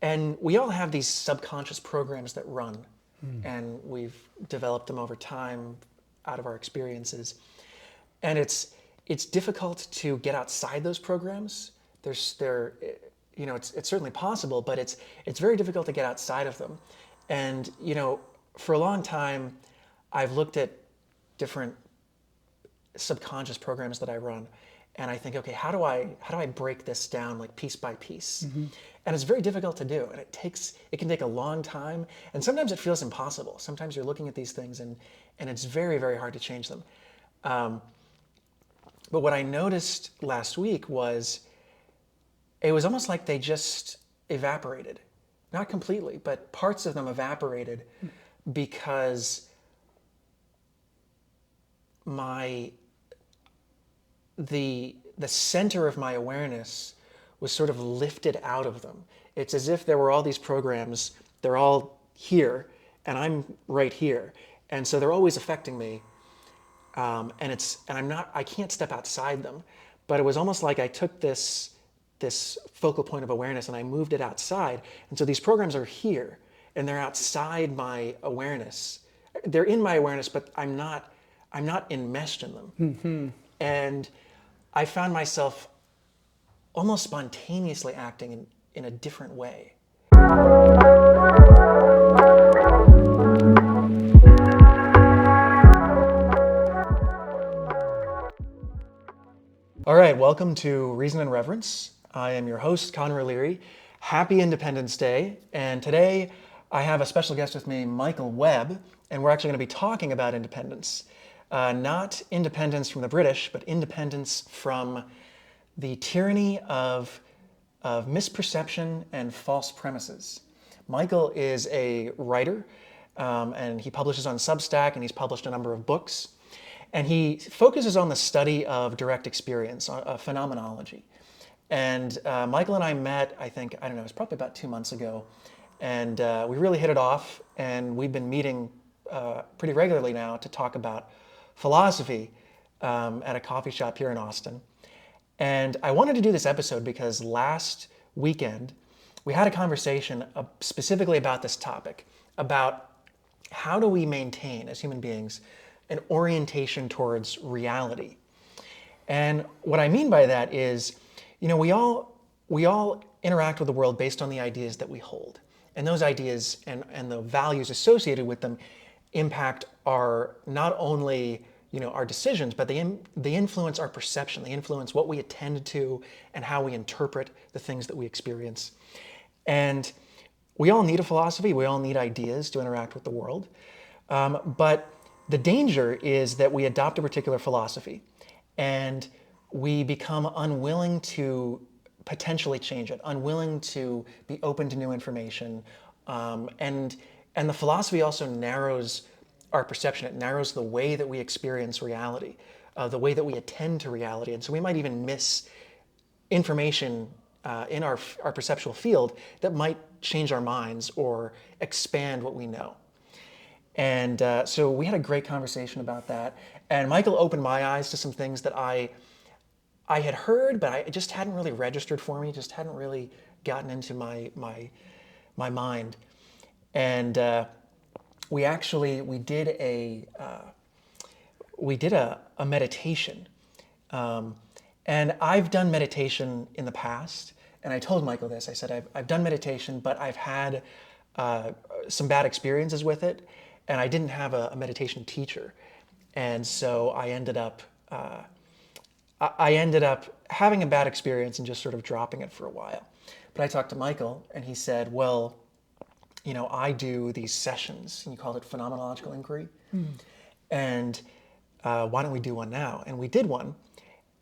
And we all have these subconscious programs that run, and we've developed them over time out of our experiences. And it's difficult to get outside those programs. It's certainly possible, but it's very difficult to get outside of them. And for a long time, I've looked at different subconscious programs that I run, and I think, okay, how do I break this down like piece by piece? And it's very difficult to do, and it can take a long time, and sometimes it feels impossible. Sometimes you're looking at these things and it's very, very hard to change them. But what I noticed last week was it was almost like they just evaporated. Not completely, but parts of them evaporated because the center of my awareness was sort of lifted out of them. It's as if there were all these programs, they're all here, and I'm right here. And so they're always affecting me. I can't step outside them. But it was almost like I took this focal point of awareness and I moved it outside. And so these programs are here and they're outside my awareness. They're in my awareness, but I'm not enmeshed in them. And I found myself almost spontaneously acting in a different way. All right, welcome to Reason and Reverence. I am your host, Connor O'Leary. Happy Independence Day. And today I have a special guest with me, Michael Webb, and we're actually going to be talking about independence. Not independence from the British, but independence from the tyranny of misperception and false premises. Michael is a writer, and he publishes on Substack, and he's published a number of books. And he focuses on the study of direct experience, phenomenology. And Michael and I met, it was probably about 2 months ago. And we really hit it off. And we've been meeting pretty regularly now to talk about philosophy at a coffee shop here in Austin. And I wanted to do this episode because last weekend we had a conversation specifically about this topic, about how do we maintain as human beings an orientation towards reality. And what I mean by that is, we all interact with the world based on the ideas that we hold. And those ideas and the values associated with them impact our, not only our decisions, but they influence our perception. They influence what we attend to and how we interpret the things that we experience. And we all need a philosophy. We all need ideas to interact with the world. But the danger is that we adopt a particular philosophy and we become unwilling to potentially change it, unwilling to be open to new information. And the philosophy also narrows our perception. It narrows the way that we experience reality, the way that we attend to reality. And so we might even miss information in our perceptual field that might change our minds or expand what we know. And so we had a great conversation about that. And Michael opened my eyes to some things that I had heard, but I just hadn't really registered for me, just hadn't really gotten into my mind. And we did a meditation. And I've done meditation in the past. And I told Michael this. I said, I've done meditation, but I've had some bad experiences with it. And I didn't have a meditation teacher. And so I ended up having a bad experience and just sort of dropping it for a while. But I talked to Michael and he said, well, I do these sessions, and you called it phenomenological inquiry. And why don't we do one now? And we did one.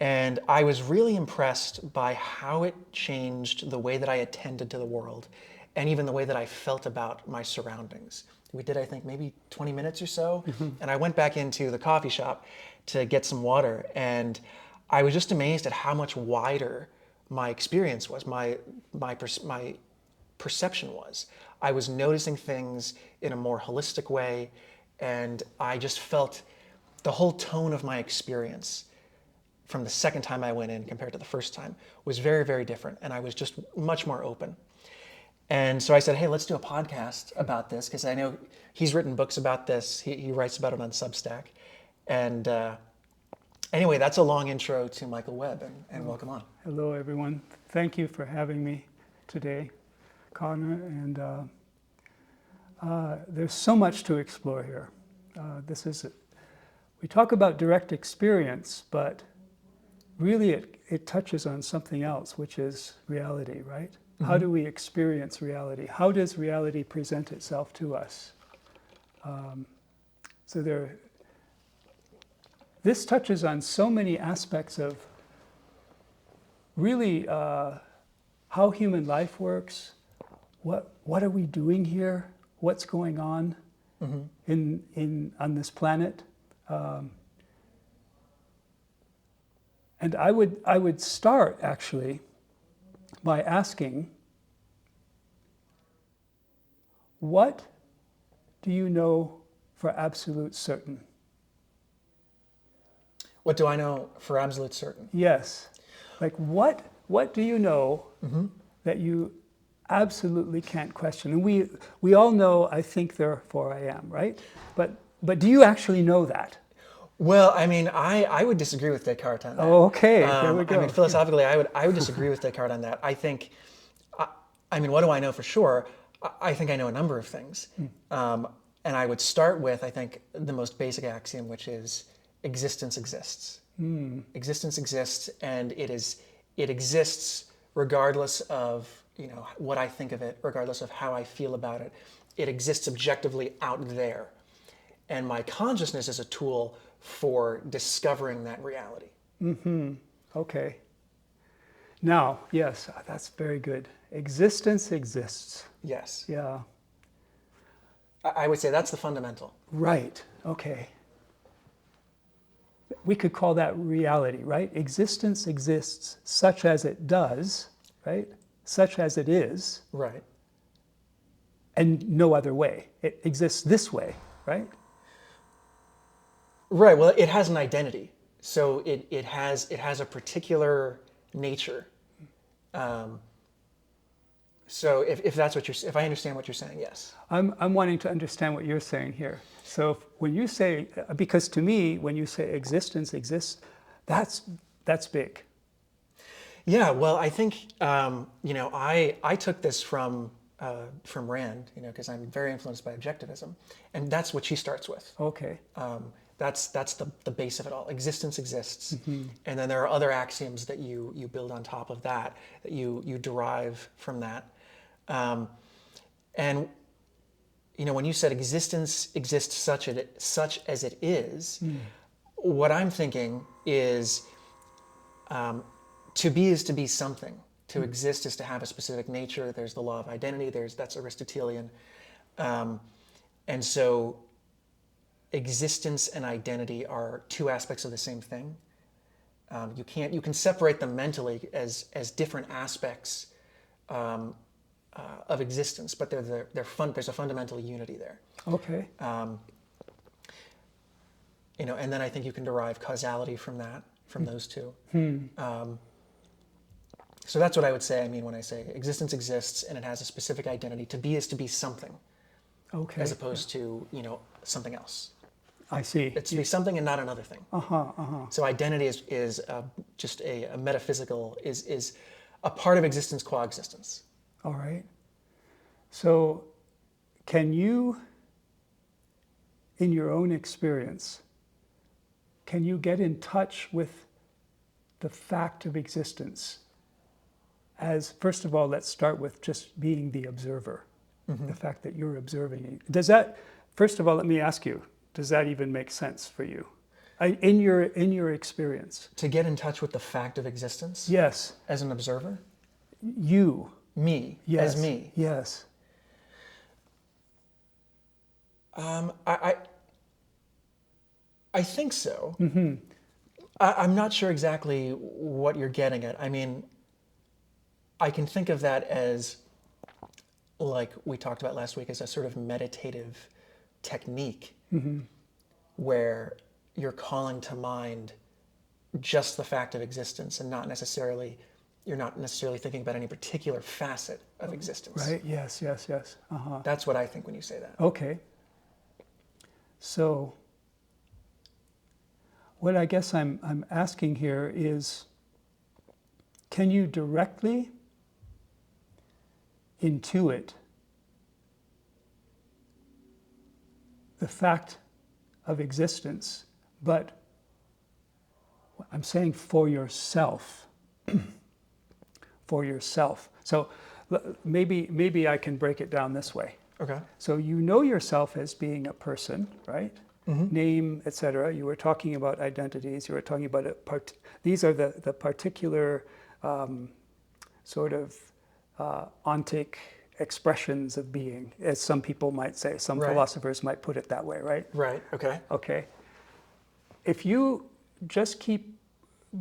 And I was really impressed by how it changed the way that I attended to the world and even the way that I felt about my surroundings. We did, I think, maybe 20 minutes or so. And I went back into the coffee shop to get some water. And I was just amazed at how much wider my experience was, my perception was. I was noticing things in a more holistic way. And I just felt the whole tone of my experience from the second time I went in compared to the first time was very, very different. And I was just much more open. And so I said, hey, let's do a podcast about this because I know he's written books about this. He writes about it on Substack. And anyway, that's a long intro to Michael Webb, and welcome on. Hello, everyone. Thank you for having me today, Connor. And there's so much to explore here. We talk about direct experience, but really it touches on something else, which is reality, right? Mm-hmm. How do we experience reality? How does reality present itself to us? This touches on so many aspects of really how human life works. What are we doing here? What's going on on this planet? And I would start actually by asking, what do you know for absolute certain? What do I know for absolute certain? Yes. Like what do you know that you absolutely can't question? And we all know I think therefore I am, right? But do you actually know that? Well, I mean, I would disagree with Descartes on that. Oh, okay. There we go. I mean, philosophically, I would disagree with Descartes on that. I think, I mean, what do I know for sure? I think I know a number of things. And I would start with, I think, the most basic axiom, which is existence exists. Existence exists, and it exists regardless of, what I think of it, regardless of how I feel about it. It exists objectively out there. And my consciousness is a tool for discovering that reality. Okay. Now, yes, that's very good. Existence exists. Yes. Yeah. I would say that's the fundamental. Right. Okay. We could call that reality, right? Existence exists such as it does, right? Such as it is. Right. And no other way. It exists this way, right? Right. Well, it has an identity, so it has a particular nature. So if that's what if I understand what you're saying, yes. I'm wanting to understand what you're saying here. So when you say, because to me, when you say existence exists, that's big. Yeah. Well, I think I took this from Rand, because I'm very influenced by Objectivism, and that's what she starts with. Okay. That's the base of it all. Existence exists, and then there are other axioms that you build on top of that you derive from that, and when you said existence exists such as it is, what I'm thinking is to be is to be something. To exist is to have a specific nature. There's the law of identity. That's Aristotelian, and so existence and identity are two aspects of the same thing. You can separate them mentally as different aspects of existence, but there's a fundamental unity there. Okay. And then I think you can derive causality from those two. So that's what I would say. I mean, when I say existence exists and it has a specific identity, to be is to be something. Okay. As opposed to something else. I see. It's to be something and not another thing. So identity is just a metaphysical, is a part of existence qua existence. All right. So can you, in your own experience, can you get in touch with the fact of existence? As, first of all, let's start with just being the observer, the fact that you're observing. Does that, first of all, let me ask you, does that even make sense for you? In your experience? To get in touch with the fact of existence? Yes. As an observer? You. Me. Yes. As me. Yes. I think so. I'm not sure exactly what you're getting at. I mean, I can think of that as, like we talked about last week, as a sort of meditative technique where you're calling to mind just the fact of existence and not necessarily you're not necessarily thinking about any particular facet of existence. Right? Yes, yes, yes. That's what I think when you say that. Okay. So, what I guess I'm asking here is, can you directly intuit the fact of existence, but I'm saying for yourself, for yourself. So maybe I can break it down this way. Okay. So you know yourself as being a person, right? Mm-hmm. Name, etc. You were talking about identities. You were talking about these are the particular sort of ontic expressions of being, as some people might say. Some Right. philosophers might put it that way, right? Right. Okay. Okay. If you just keep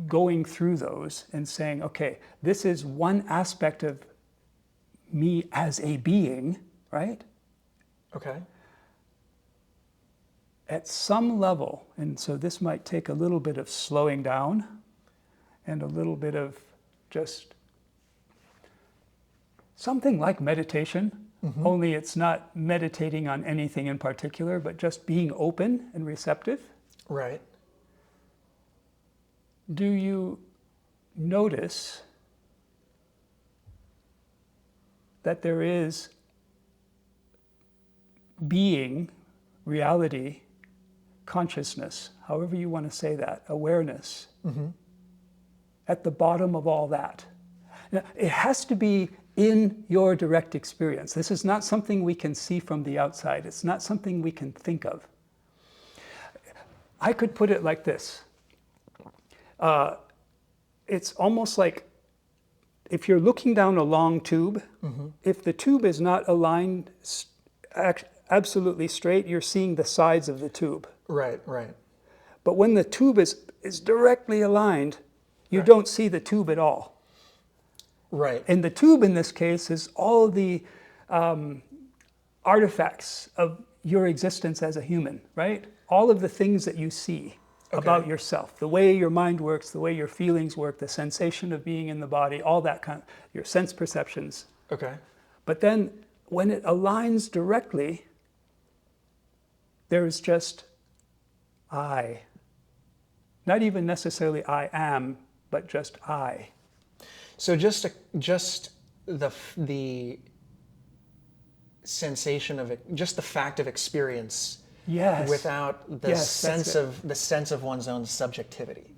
going through those and saying, okay, this is one aspect of me as a being, right? Okay. At some level, and so this might take a little bit of slowing down and a little bit of just something like meditation, only it's not meditating on anything in particular, but just being open and receptive. Right. Do you notice that there is being, reality, consciousness, however you want to say that, awareness, at the bottom of all that? Now, it has to be in your direct experience. This is not something we can see from the outside. It's not something we can think of. I could put it like this. It's almost like if you're looking down a long tube, if the tube is not aligned absolutely straight, you're seeing the sides of the tube. Right. Right. But when the tube is directly aligned, you don't see the tube at all. Right. And the tube in this case is all the artifacts of your existence as a human, right? All of the things that you see about yourself, the way your mind works, the way your feelings work, the sensation of being in the body, all that kind of, your sense perceptions. Okay. But then when it aligns directly, there's just I. Not even necessarily I am, but just I. So just the sensation of it, just the fact of experience, Yes. without the Yes, sense of one's own subjectivity.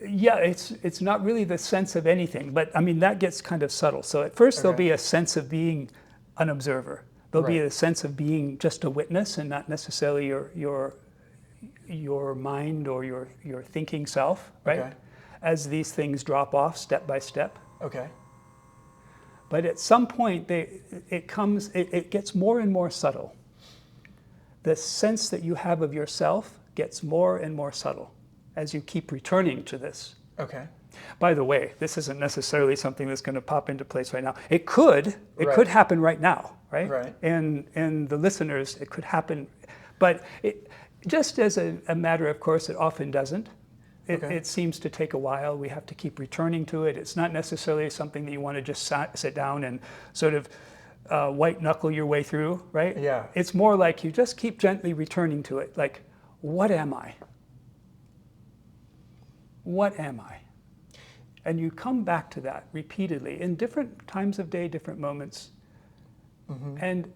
Yeah, it's not really the sense of anything, but I mean that gets kind of subtle. So at first there'll be a sense of being an observer. There'll be a sense of being just a witness and not necessarily your mind or your thinking self, right? Okay. As these things drop off step by step. Okay. But at some point it gets more and more subtle. The sense that you have of yourself gets more and more subtle as you keep returning to this. Okay. By the way, this isn't necessarily something that's going to pop into place right now. It could happen right now, right? Right. And the listeners, it could happen, but just as a matter of course, it often doesn't. It seems to take a while. We have to keep returning to it. It's not necessarily something that you want to just sit down and sort of white knuckle your way through, right? Yeah. It's more like you just keep gently returning to it. Like, what am I? What am I? And you come back to that repeatedly in different times of day, different moments. And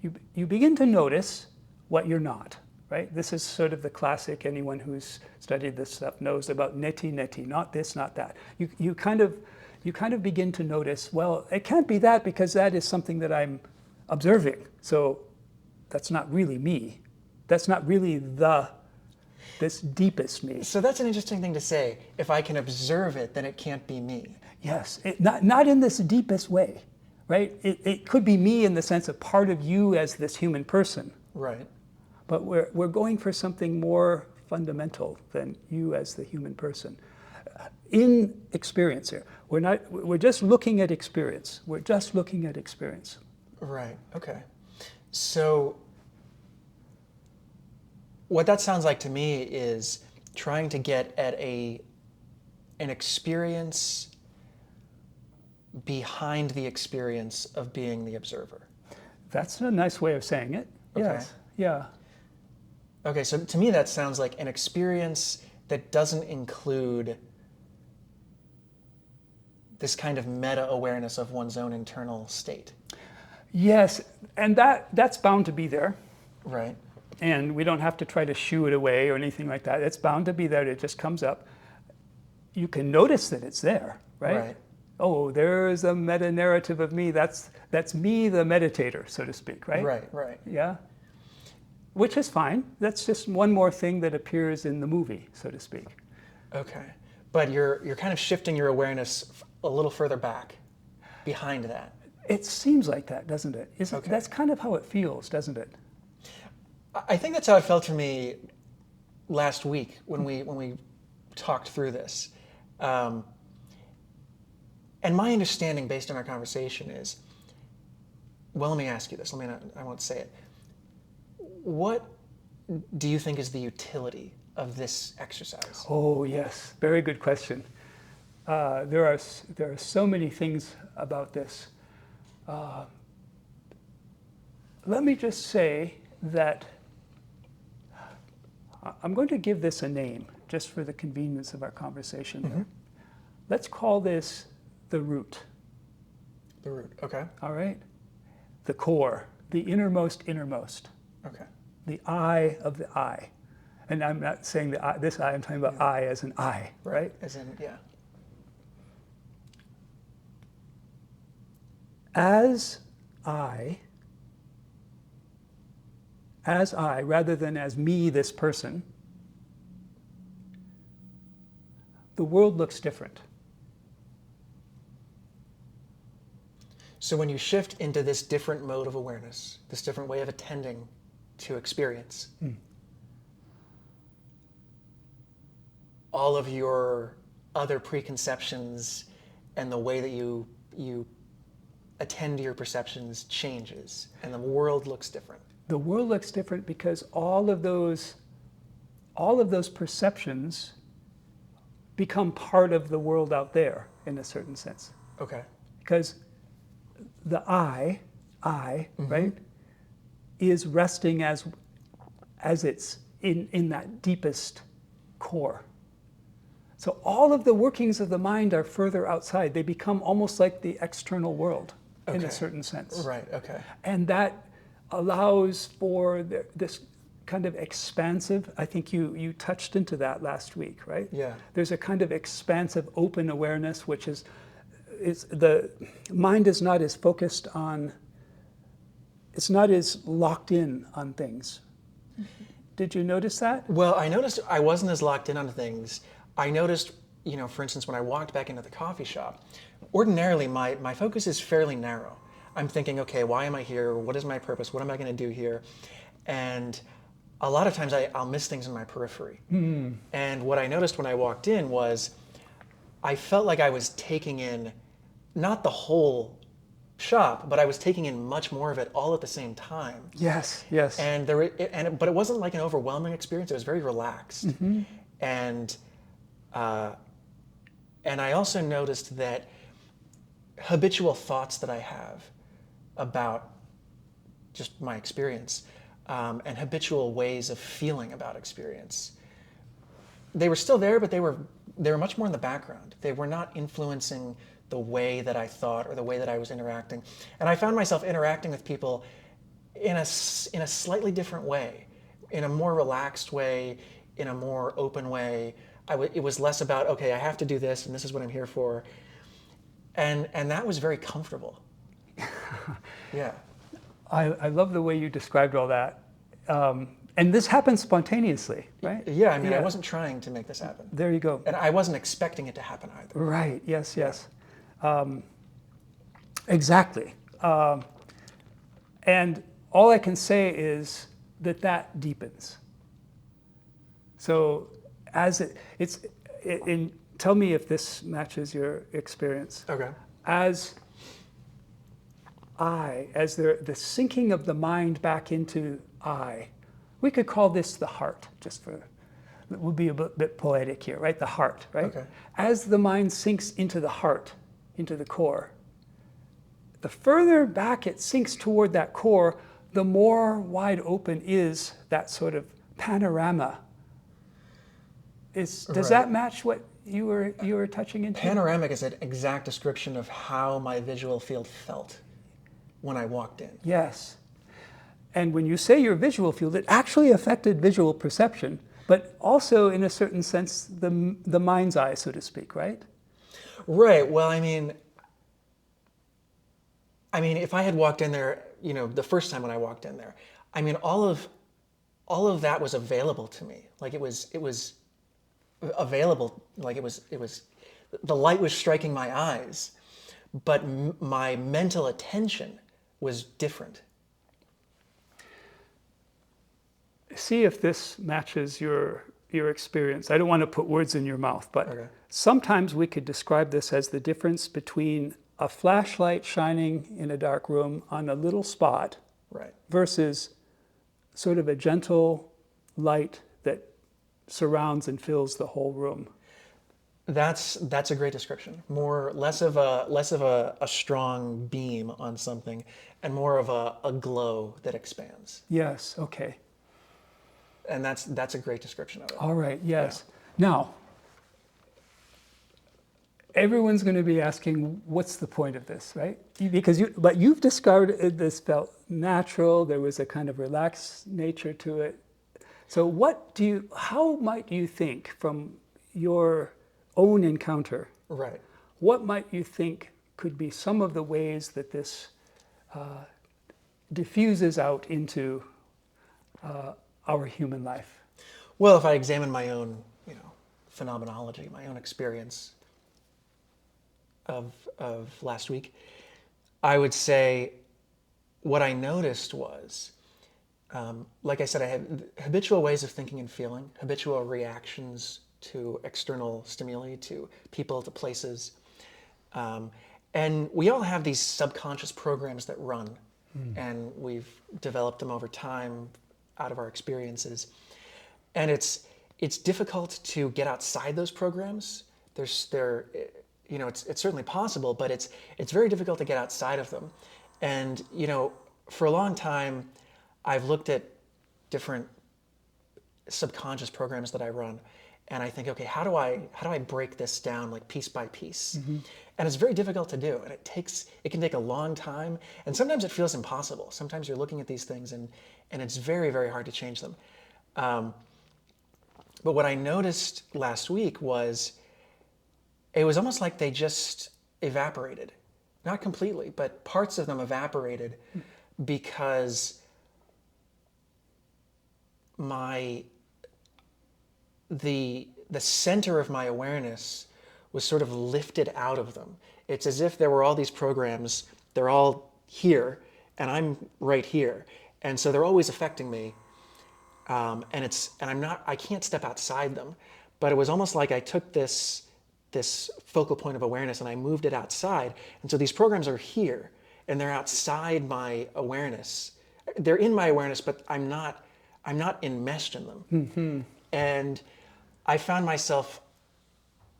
you begin to notice what you're not, right? This is sort of the classic, anyone who's studied this stuff knows about neti, not this, not that. You kind of begin to notice, well, it can't be that because that is something that I'm observing. So that's not really me. That's not really this deepest me. So that's an interesting thing to say. If I can observe it, then it can't be me. Yes, not in this deepest way, right? It could be me in the sense of part of you as this human person. Right. But we're going for something more fundamental than you as the human person. In experience here. We're just looking at experience. We're just looking at experience. Right. Okay. So what that sounds like to me is trying to get at an experience behind the experience of being the observer. That's a nice way of saying it. Okay. Yes. Yeah. Okay, so to me that sounds like an experience that doesn't include this kind of meta-awareness of one's own internal state. Yes, and that's bound to be there. Right. And we don't have to try to shoo it away or anything like that. It's bound to be there. It just comes up. You can notice that it's there, right? Right. Oh, there's a meta-narrative of me. That's me, the meditator, so to speak, right? Right, right. Yeah. Which is fine. That's just one more thing that appears in the movie, so to speak. Okay. But you're kind of shifting your awareness a little further back, behind that. It seems like that, doesn't it? Okay. That's kind of how it feels, doesn't it? I think that's how it felt for me last week when we talked through this. And my understanding based on our conversation is, well, let me ask you this. I won't say it. What do you think is the utility of this exercise? Oh, yes. Very good question. There are so many things about this. Let me just say that I'm going to give this a name just for the convenience of our conversation. Mm-hmm. Let's call this the root. The root. Okay. All right? The core, the innermost. Okay. The eye of the I. And I'm not saying the I, this I, I'm talking about I as an I, right? As in, yeah. As I, rather than as me, this person, the world looks different. So when you shift into this different mode of awareness, this different way of attending to experience, all of your other preconceptions and the way that you attend to your perceptions changes, and the world looks different. The world looks different because all of those perceptions become part of the world out there in a certain sense. Okay. Because the I, right, is resting as it's in that deepest core. So all of the workings of the mind are further outside. They become almost like the external world in a certain sense. Right, okay. And that allows for this kind of expansive, I think you touched into that last week, right? Yeah. There's a kind of expansive open awareness, which is the mind is not as focused on, it's not as locked in on things. Did you notice that? Well, I noticed I wasn't as locked in on things. I noticed, for instance, when I walked back into the coffee shop, ordinarily my focus is fairly narrow. I'm thinking, okay, why am I here? What is my purpose? What am I going to do here? And a lot of times I'll miss things in my periphery. And what I noticed when I walked in was I felt like I was taking in not the whole shop, but I was taking in much more of it all at the same time. Yes. But it wasn't like an overwhelming experience. It was very relaxed. And I also noticed that habitual thoughts that I have about just my experience and habitual ways of feeling about experience, they were still there, but they were much more in the background. They were not influencing the way that I thought or the way that I was interacting. And I found myself interacting with people in a slightly different way, in a more relaxed way, in a more open way. It was less about, okay, I have to do this and this is what I'm here for. And that was very comfortable. Yeah. I love the way you described all that. And this happened spontaneously, right? Yeah, I wasn't trying to make this happen. There you go. And I wasn't expecting it to happen either. Right, yes. Exactly. And all I can say is that deepens. So tell me if this matches your experience. Okay. As the sinking of the mind back into I, we could call this the heart, it would be a bit poetic here, right? The heart, right? Okay. As the mind sinks into the heart, into the core, the further back it sinks toward that core, the more wide open is that sort of panorama. Does Right. that match what you were touching into? Panoramic is an exact description of how my visual field felt when I walked in. Yes. And when you say your visual field, it actually affected visual perception, but also in a certain sense the mind's eye, so to speak, right? Right. Well, I mean, if I had walked in there, the first time when I walked in there, I mean, all of that was available to me. Like it was available. Like it was, the light was striking my eyes, but my mental attention was different. See if this matches your experience. I don't want to put words in your mouth, but Okay. sometimes we could describe this as the difference between a flashlight shining in a dark room on a little spot Right. versus sort of a gentle light that surrounds and fills the whole room. That's a great description. Less of a strong beam on something, and more of a glow that expands. Yes, okay. And that's a great description of it. All right, yes. Now, everyone's going to be asking, what's the point of this, right? But you've discovered this felt natural. There was a kind of relaxed nature to it. So how might you think from your own encounter, Right. what might you think could be some of the ways that this diffuses out into our human life? Well, if I examine my own, phenomenology, my own experience of last week, I would say what I noticed was, like I said, I had habitual ways of thinking and feeling, habitual reactions to external stimuli, to people, to places. And we all have these subconscious programs that run, and we've developed them over time out of our experiences. And it's difficult to get outside those programs. It's certainly possible, but it's very difficult to get outside of them. And, for a long time, I've looked at different subconscious programs that I run, and I think, okay, how do I break this down like piece by piece? Mm-hmm. And it's very difficult to do, and it can take a long time, and sometimes it feels impossible. Sometimes you're looking at these things and it's very, very hard to change them. But what I noticed last week was it was almost like they just evaporated. Not completely, but parts of them evaporated because the center of my awareness was sort of lifted out of them. It's as if there were all these programs, they're all here, and I'm right here. And so they're always affecting me. I can't step outside them. But it was almost like I took this focal point of awareness and I moved it outside. And so these programs are here and they're outside my awareness. They're in my awareness, but I'm not enmeshed in them. Mm-hmm. And I found myself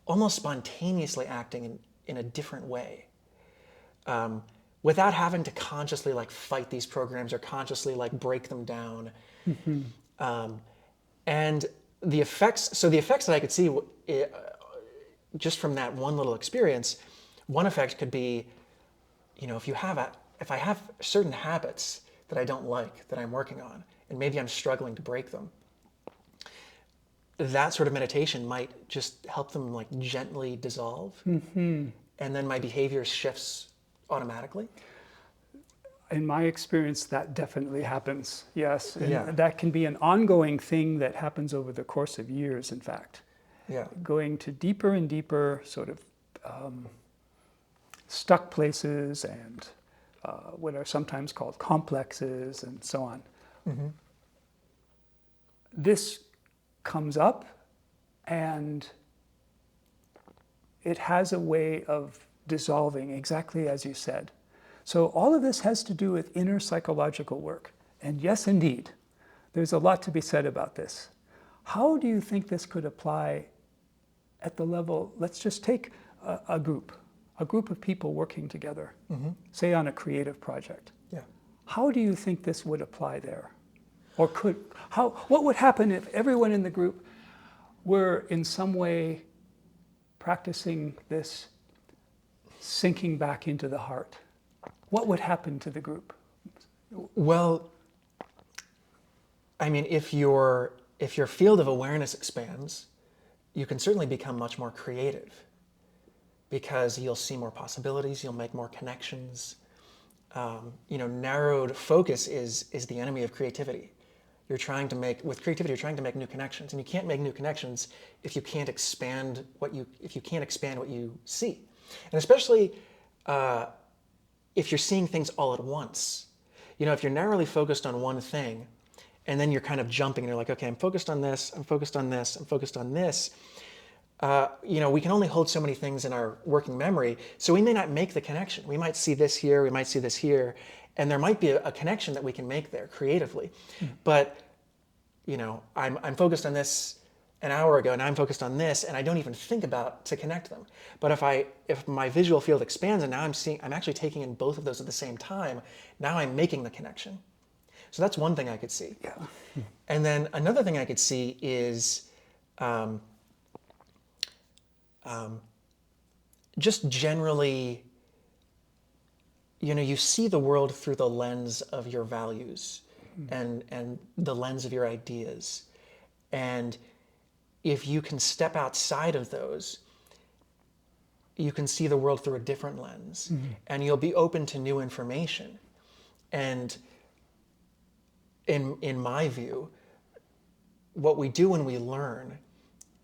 almost spontaneously acting in a different way, without having to consciously fight these programs or consciously break them down. Mm-hmm. And the effects that I could see just from that one little experience, one effect could be, if I have certain habits that I don't like, that I'm working on, and maybe I'm struggling to break them, that sort of meditation might just help them gently dissolve. Mm-hmm. And then my behavior shifts automatically. In my experience, that definitely happens, yes. And yeah. That can be an ongoing thing that happens over the course of years, in fact. Yeah. Going to deeper and deeper sort of stuck places and what are sometimes called complexes and so on. Mm-hmm. This comes up and it has a way of dissolving, exactly as you said. So all of this has to do with inner psychological work. And yes, indeed, there's a lot to be said about this. How do you think this could apply at the level, let's just take a group, a group of people working together, say on a creative project. Yeah. How do you think this would apply there? Or what would happen if everyone in the group were in some way practicing this sinking back into the heart? What would happen to the group? Well, I mean, if your field of awareness expands, you can certainly become much more creative because you'll see more possibilities, you'll make more connections. Narrowed focus is the enemy of creativity. With creativity, you're trying to make new connections, and you can't make new connections if you can't expand what you see, and especially if you're seeing things all at once. If you're narrowly focused on one thing, and then you're kind of jumping, and you're like, okay, I'm focused on this, I'm focused on this, I'm focused on this. We can only hold so many things in our working memory, so we may not make the connection. We might see this here, we might see this here, and there might be a connection that we can make there creatively. But, I'm focused on this an hour ago, and I'm focused on this, and I don't even think about to connect them. But if my visual field expands, and now I'm actually taking in both of those at the same time, now I'm making the connection. So that's one thing I could see. Yeah. And then another thing I could see is just generally, you see the world through the lens of your values and the lens of your ideas. And if you can step outside of those, you can see the world through a different lens, and you'll be open to new information. And in my view, what we do when we learn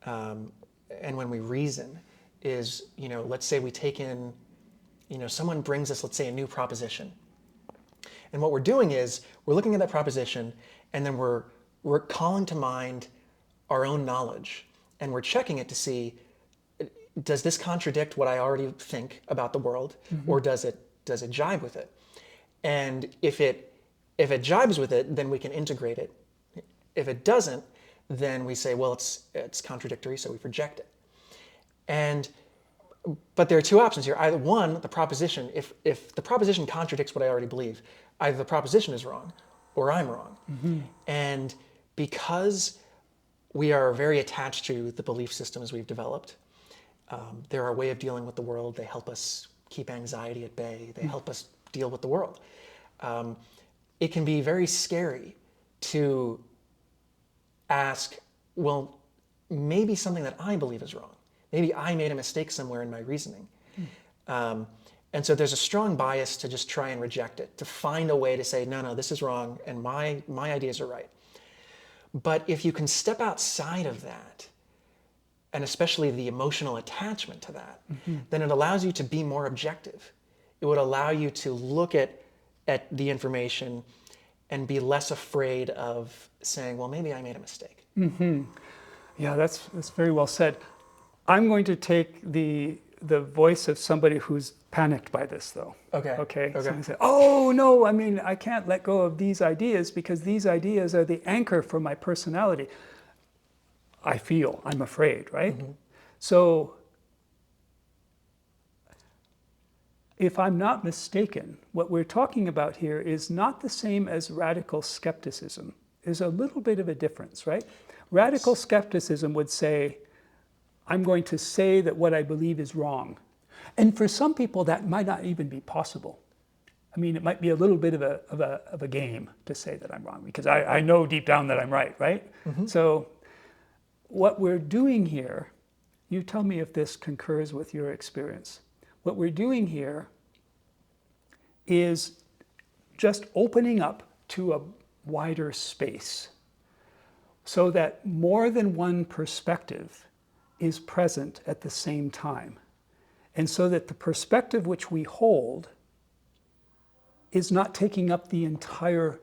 and when we reason is, let's say we take in, someone brings us, let's say, a new proposition. And what we're doing is we're looking at that proposition, and then we're calling to mind our own knowledge, and we're checking it to see, does this contradict what I already think about the world, or does it jibe with it? And if it jibes with it, then we can integrate it. If it doesn't, then we say, well, it's contradictory, so we reject it. But there are two options here. Either one, the proposition, if the proposition contradicts what I already believe, either the proposition is wrong or I'm wrong. And because we are very attached to the belief systems we've developed, they're our way of dealing with the world. They help us keep anxiety at bay. They help us deal with the world. It can be very scary to ask, well, maybe something that I believe is wrong. Maybe I made a mistake somewhere in my reasoning. And so there's a strong bias to just try and reject it, to find a way to say, no, this is wrong, and my ideas are right. But if you can step outside of that, and especially the emotional attachment to that, then it allows you to be more objective. It would allow you to look at the information and be less afraid of saying, well, maybe I made a mistake. Yeah, that's very well said. I'm going to take the voice of somebody who's panicked by this, though. Okay. So you say, oh no, I can't let go of these ideas because these ideas are the anchor for my personality. I'm afraid, right? So if I'm not mistaken, what we're talking about here is not the same as radical skepticism. There's a little bit of a difference, right? Radical skepticism would say, I'm going to say that what I believe is wrong. And for some people, that might not even be possible. It might be a little bit of a game to say that I'm wrong, because I know deep down that I'm right? So what we're doing here, you tell me if this concurs with your experience. What we're doing here is just opening up to a wider space so that more than one perspective is present at the same time. And so that the perspective which we hold is not taking up the entire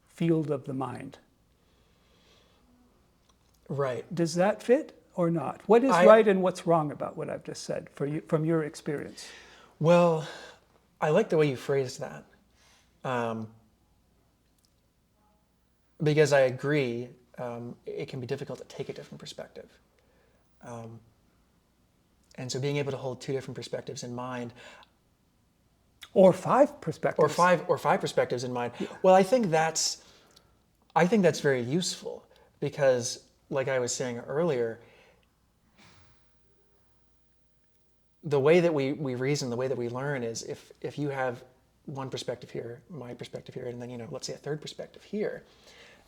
field of the mind. Right. Does that fit or not? What is right and what's wrong about what I've just said for you, from your experience? Well, I like the way you phrased that. Because I agree, it can be difficult to take a different perspective. And so being able to hold two different perspectives in mind, Or five perspectives. or five perspectives in mind. Well, I think that's very useful because, like I was saying earlier, the way that we reason, the way that we learn is if you have one perspective here, my perspective here, and then, let's say a third perspective here,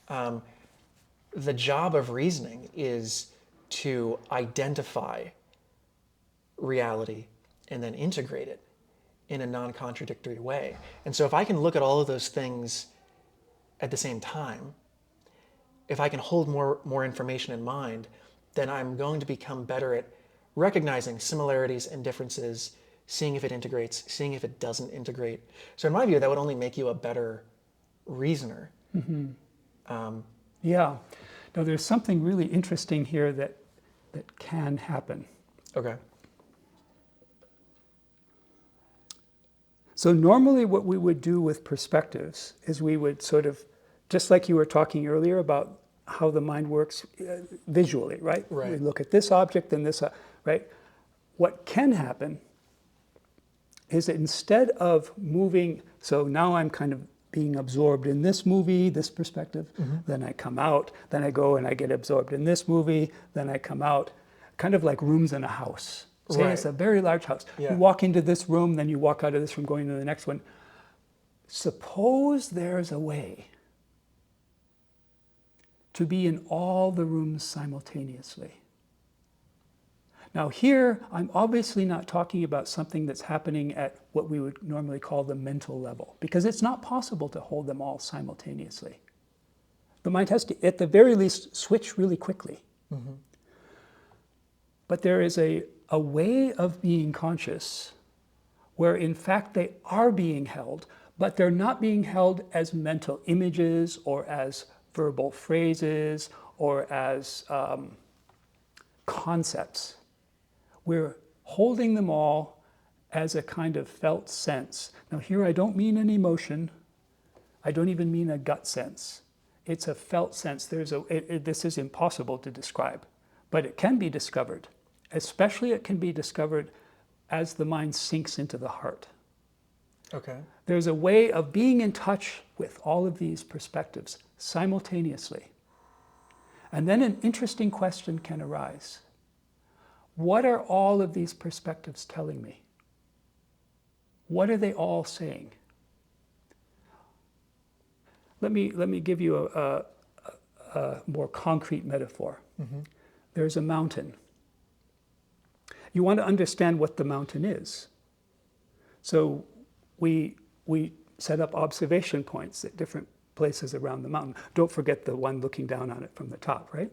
the job of reasoning is to identify reality and then integrate it in a non-contradictory way. And so if I can look at all of those things at the same time, if I can hold more information in mind, then I'm going to become better at recognizing similarities and differences, seeing if it integrates, seeing if it doesn't integrate. So in my view, that would only make you a better reasoner. Yeah. Now, there's something really interesting here that can happen. Okay. So normally what we would do with perspectives is we would sort of, just like you were talking earlier about how the mind works visually, right? Right. We look at this object and this, right? What can happen is that instead of moving, so now I'm kind of being absorbed in this movie, this perspective, then I come out, then I go and I get absorbed in this movie, then I come out, kind of like rooms in a house. Say Right. it's a very large house. Yeah. You walk into this room, then you walk out of this room going to the next one. Suppose there's a way to be in all the rooms simultaneously. Now here, I'm obviously not talking about something that's happening at what we would normally call the mental level, because it's not possible to hold them all simultaneously. The mind has to, at the very least, switch really quickly. But there is a way of being conscious where in fact they are being held, but they're not being held as mental images or as verbal phrases or as concepts. We're holding them all as a kind of felt sense. Now here I don't mean an emotion. I don't even mean a gut sense. It's a felt sense. This is impossible to describe, but it can be discovered. Especially it can be discovered as the mind sinks into the heart. Okay. There's a way of being in touch with all of these perspectives simultaneously. And then an interesting question can arise. What are all of these perspectives telling me? What are they all saying? Let me give you a more concrete metaphor. There's a mountain. You want to understand what the mountain is. So we set up observation points at different places around the mountain. Don't forget the one looking down on it from the top, right?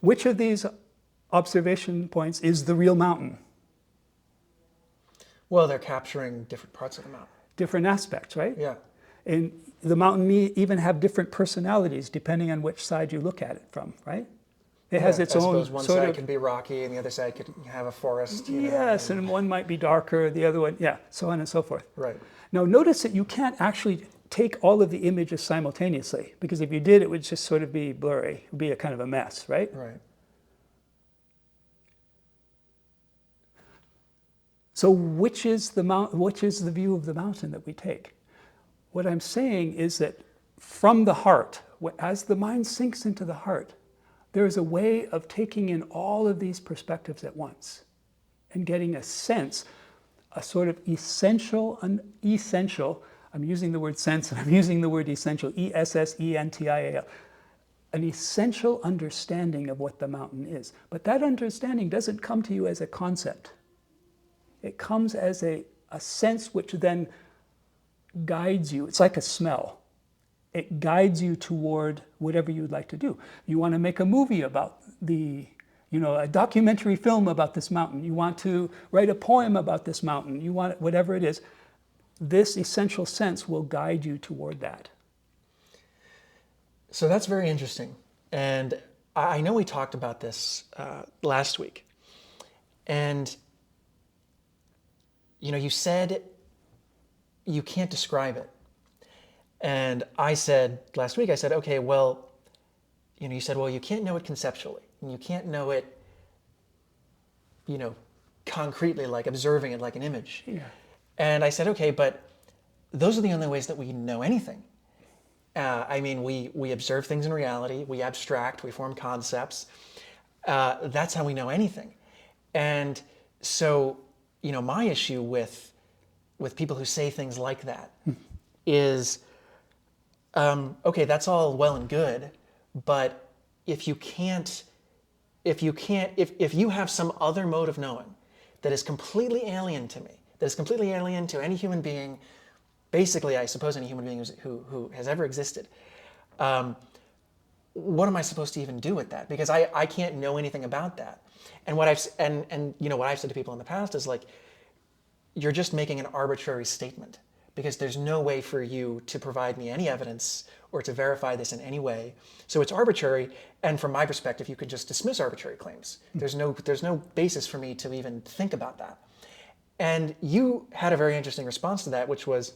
Which of these observation points is the real mountain? Well, they're capturing different parts of the mountain. Different aspects, right? Yeah. And the mountain may even have different personalities depending on which side you look at it from, right? It has its I own suppose one sort side of... can be rocky and the other side could have a forest. Yes, and one might be darker, the other one, yeah, so on and so forth. Right. Now notice that you can't actually take all of the images simultaneously, because if you did, it would just sort of be blurry. It would be a kind of a mess, right? Right. So which is the view of the mountain that we take? What I'm saying is that from the heart, as the mind sinks into the heart, there's a way of taking in all of these perspectives at once and getting a sense, a sort of essential, I'm using the word sense and I'm using the word essential, E-S-S-E-N-T-I-A-L, an essential understanding of what the mountain is. But that understanding doesn't come to you as a concept. It comes as a sense which then guides you. It's like a smell. It guides you toward whatever you'd like to do. You want to make a movie about a documentary film about this mountain. You want to write a poem about this mountain. You want whatever it is. This essential sense will guide you toward that. So that's very interesting. And I know we talked about this last week. And, you said you can't describe it. And I said last week, okay, well, you said, well, you can't know it conceptually, and you can't know it you know, concretely, like observing it like an image. Yeah. And I said, okay, but those are the only ways that we know anything. I mean, we observe things in reality, we abstract, we form concepts. That's how we know anything. And so, you know, my issue with people who say things like that is, okay, that's all well and good, but if you have some other mode of knowing that is completely alien to me, that is completely alien to any human being, basically, I suppose any human being who has ever existed, what am I supposed to even do with that? Because I can't know anything about that. And what I've said to people in the past is like, you're just making an arbitrary statement, because there's no way for you to provide me any evidence or to verify this in any way. So it's arbitrary, and from my perspective, you could just dismiss arbitrary claims. There's no basis for me to even think about that. And you had a very interesting response to that, which was,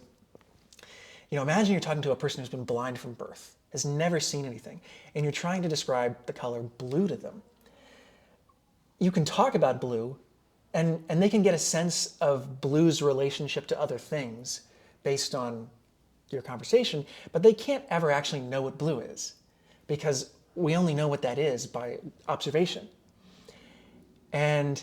you know, imagine you're talking to a person who's been blind from birth, has never seen anything, and you're trying to describe the color blue to them. You can talk about blue, and they can get a sense of blue's relationship to other things based on your conversation, but they can't ever actually know what blue is, because we only know what that is by observation. And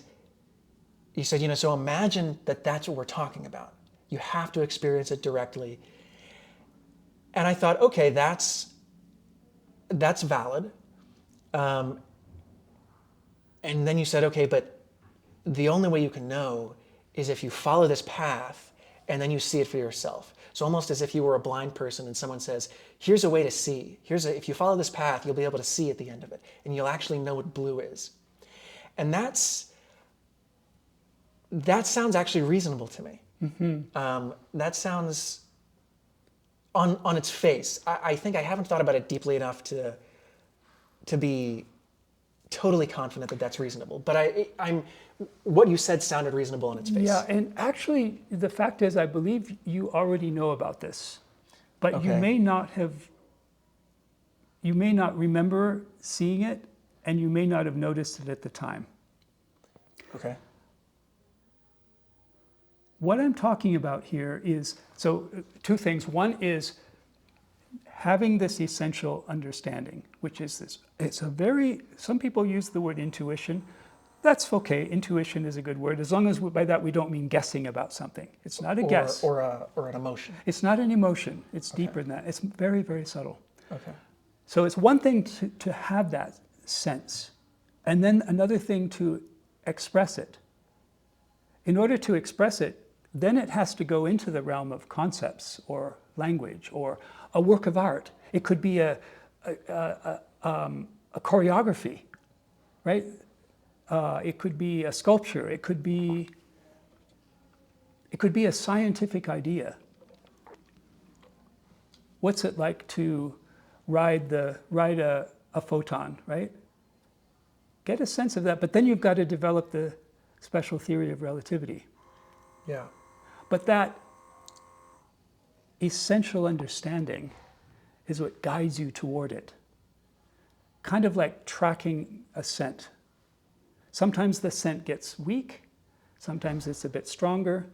you said, you know, so imagine that that's what we're talking about. You have to experience it directly. And I thought, okay, that's valid. And then you said, okay, but the only way you can know is if you follow this path and then you see it for yourself. So almost as if you were a blind person and someone says, here's a way to see. If you follow this path, you'll be able to see at the end of it, and you'll actually know what blue is. And that sounds actually reasonable to me. Mm-hmm. That sounds, on its face, I think I haven't thought about it deeply enough to be totally confident that that's reasonable. But what you said sounded reasonable on its face. Yeah, and actually, the fact is, I believe you already know about this, but Okay. you may not remember seeing it, and you may not have noticed it at the time. Okay. What I'm talking about here is, so two things. One is having this essential understanding, which is this. Some people use the word intuition. That's okay. Intuition is a good word, as long as by that we don't mean guessing about something. It's not a guess. Or an emotion. It's not an emotion. It's deeper than that. It's very, very subtle. Okay. So it's one thing to have that sense, and then another thing to express it. In order to express it, then it has to go into the realm of concepts or language or a work of art. It could be a choreography, right? It could be a sculpture. It could be a scientific idea. What's it like to ride a photon, right? Get a sense of that, but then you've got to develop the special theory of relativity. Yeah. But that essential understanding is what guides you toward it. Kind of like tracking a scent. Sometimes the scent gets weak, sometimes it's a bit stronger.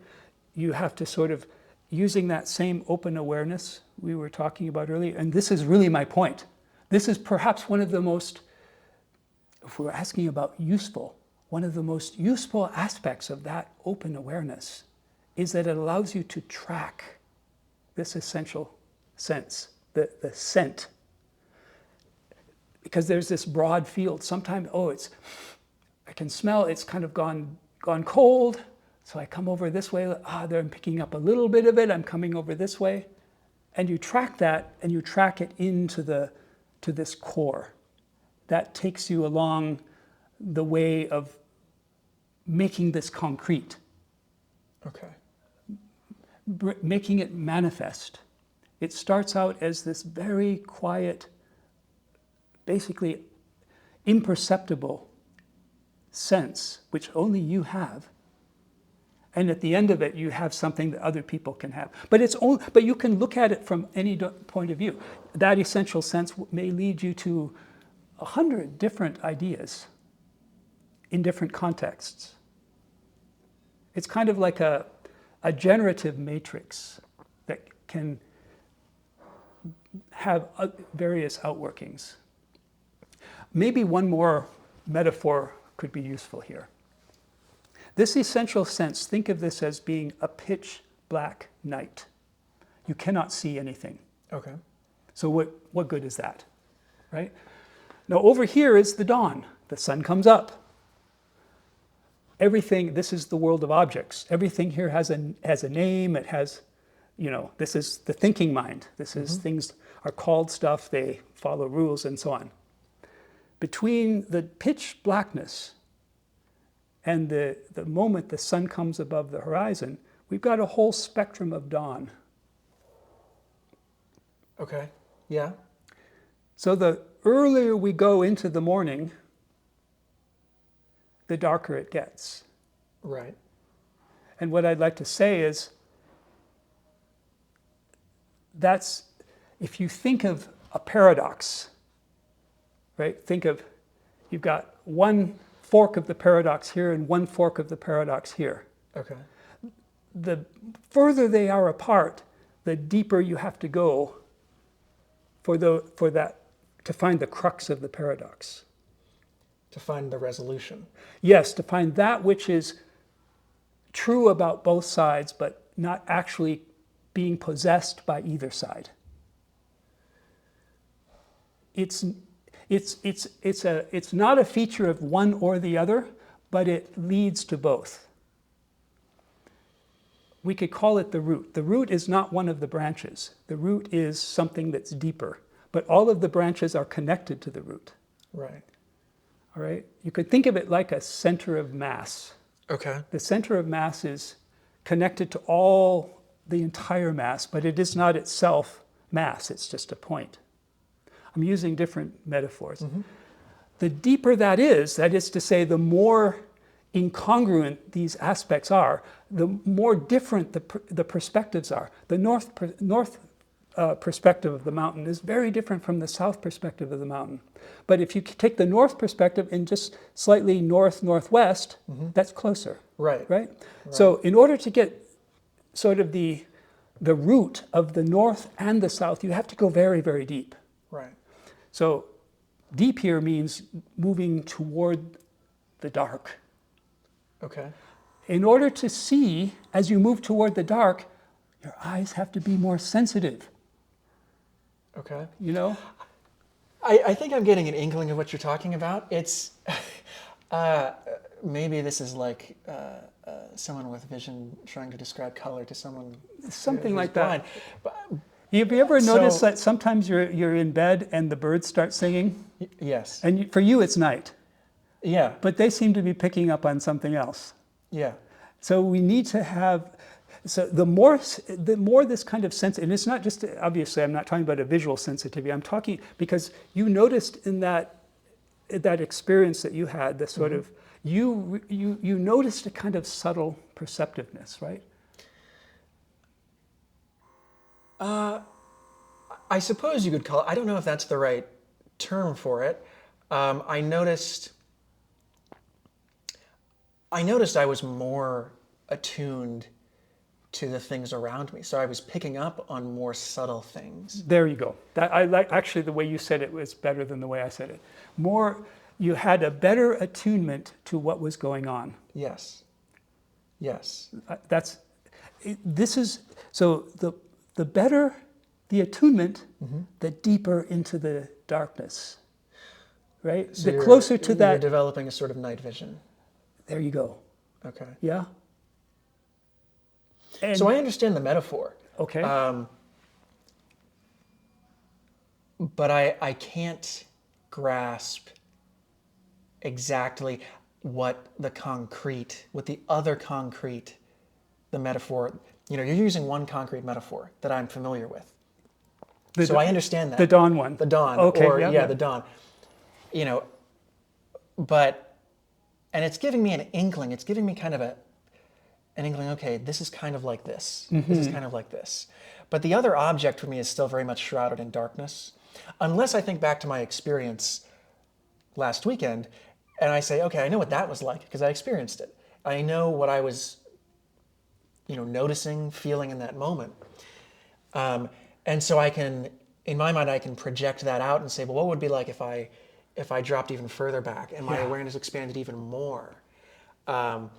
You have to sort of, using that same open awareness we were talking about earlier, and this is really my point. This is perhaps one of the most, if we're asking about useful, one of the most useful aspects of that open awareness is that it allows you to track this essential sense, the scent. Because there's this broad field. Sometimes, I can smell it's kind of gone cold, so I come over this way. There I'm picking up a little bit of it. I'm coming over this way, and you track that, and you track it into this core. That takes you along the way of making this concrete. Okay. Making it manifest. It starts out as this very quiet, basically imperceptible sense, which only you have. And at the end of it, you have something that other people can have. But you can look at it from any point of view. That essential sense may lead you to 100 different ideas in different contexts. It's kind of like a generative matrix that can have various outworkings. Maybe one more metaphor could be useful here. This essential sense, think of this as being a pitch black night. You cannot see anything. Okay. So what good is that, right? Now over here is the dawn. The sun comes up. Everything, this is the world of objects. Everything here has a name. It has, this is the thinking mind. This is things are called stuff. They follow rules and so on. Between the pitch blackness and the moment the sun comes above the horizon, we've got a whole spectrum of dawn. Okay. Yeah. So the earlier we go into the morning, the darker it gets. Right. And what I'd like to say is that's, if you think of a paradox, right? Think of, you've got one fork of the paradox here and one fork of the paradox here. Okay. The further they are apart, the deeper you have to go for that to find the crux of the paradox. To find the resolution. Yes, to find that which is true about both sides, but not actually being possessed by either side. It's not a feature of one or the other, but it leads to both. We could call it the root. The root is not one of the branches. The root is something that's deeper, but all of the branches are connected to the root. Right. All right? You could think of it like a center of mass. Okay. The center of mass is connected to the entire mass, but it is not itself mass, it's just a point. I'm using different metaphors. The deeper that is to say, the more incongruent these aspects are, the more different the perspectives are. The north perspective of the mountain is very different from the south perspective of the mountain. But if you take the north perspective and just slightly north-northwest, that's closer. Right. So in order to get sort of the root of the north and the south, you have to go very, very deep. Right. So deep here means moving toward the dark. Okay. In order to see, as you move toward the dark, your eyes have to be more sensitive. Okay. I think I'm getting an inkling of what you're talking about. It's maybe this is like someone with vision trying to describe color to someone something like blind. that. But, Have you ever noticed that sometimes you're in bed and the birds start singing? Yes. And for you it's night, Yeah. but they seem to be picking up on something else. Yeah. So we need to have, so the more this kind of sense, and it's not just, obviously I'm not talking about a visual sensitivity, I'm talking, because you noticed in that experience that you had, the sort of, you noticed a kind of subtle perceptiveness, right? I suppose you could call it, I don't know if that's the right term for it. I noticed I was more attuned to the things around me. So I was picking up on more subtle things. There you go. I like, actually, the way you said it was better than the way I said it. You had a better attunement to what was going on. Yes. Yes. So the better the attunement, the deeper into the darkness, right? So the closer to you're that. developing a sort of night vision. There you go. Okay. Yeah. And, So I understand the metaphor. okay. But I can't grasp exactly what the other concrete, the metaphor, you're using one concrete metaphor that I'm familiar with. So I understand that. The dawn one. The dawn. Okay. Or, yeah. the dawn. And it's giving me an inkling. It's giving me kind of an inkling, okay, this is kind of like this. This is kind of like this. But the other object for me is still very much shrouded in darkness. Unless I think back to my experience last weekend and I say, okay, I know what that was like because I experienced it. I know what I was noticing, feeling in that moment. And so I can, in my mind, I can project that out and say, well, what would it be like if I dropped even further back and my awareness expanded even more? To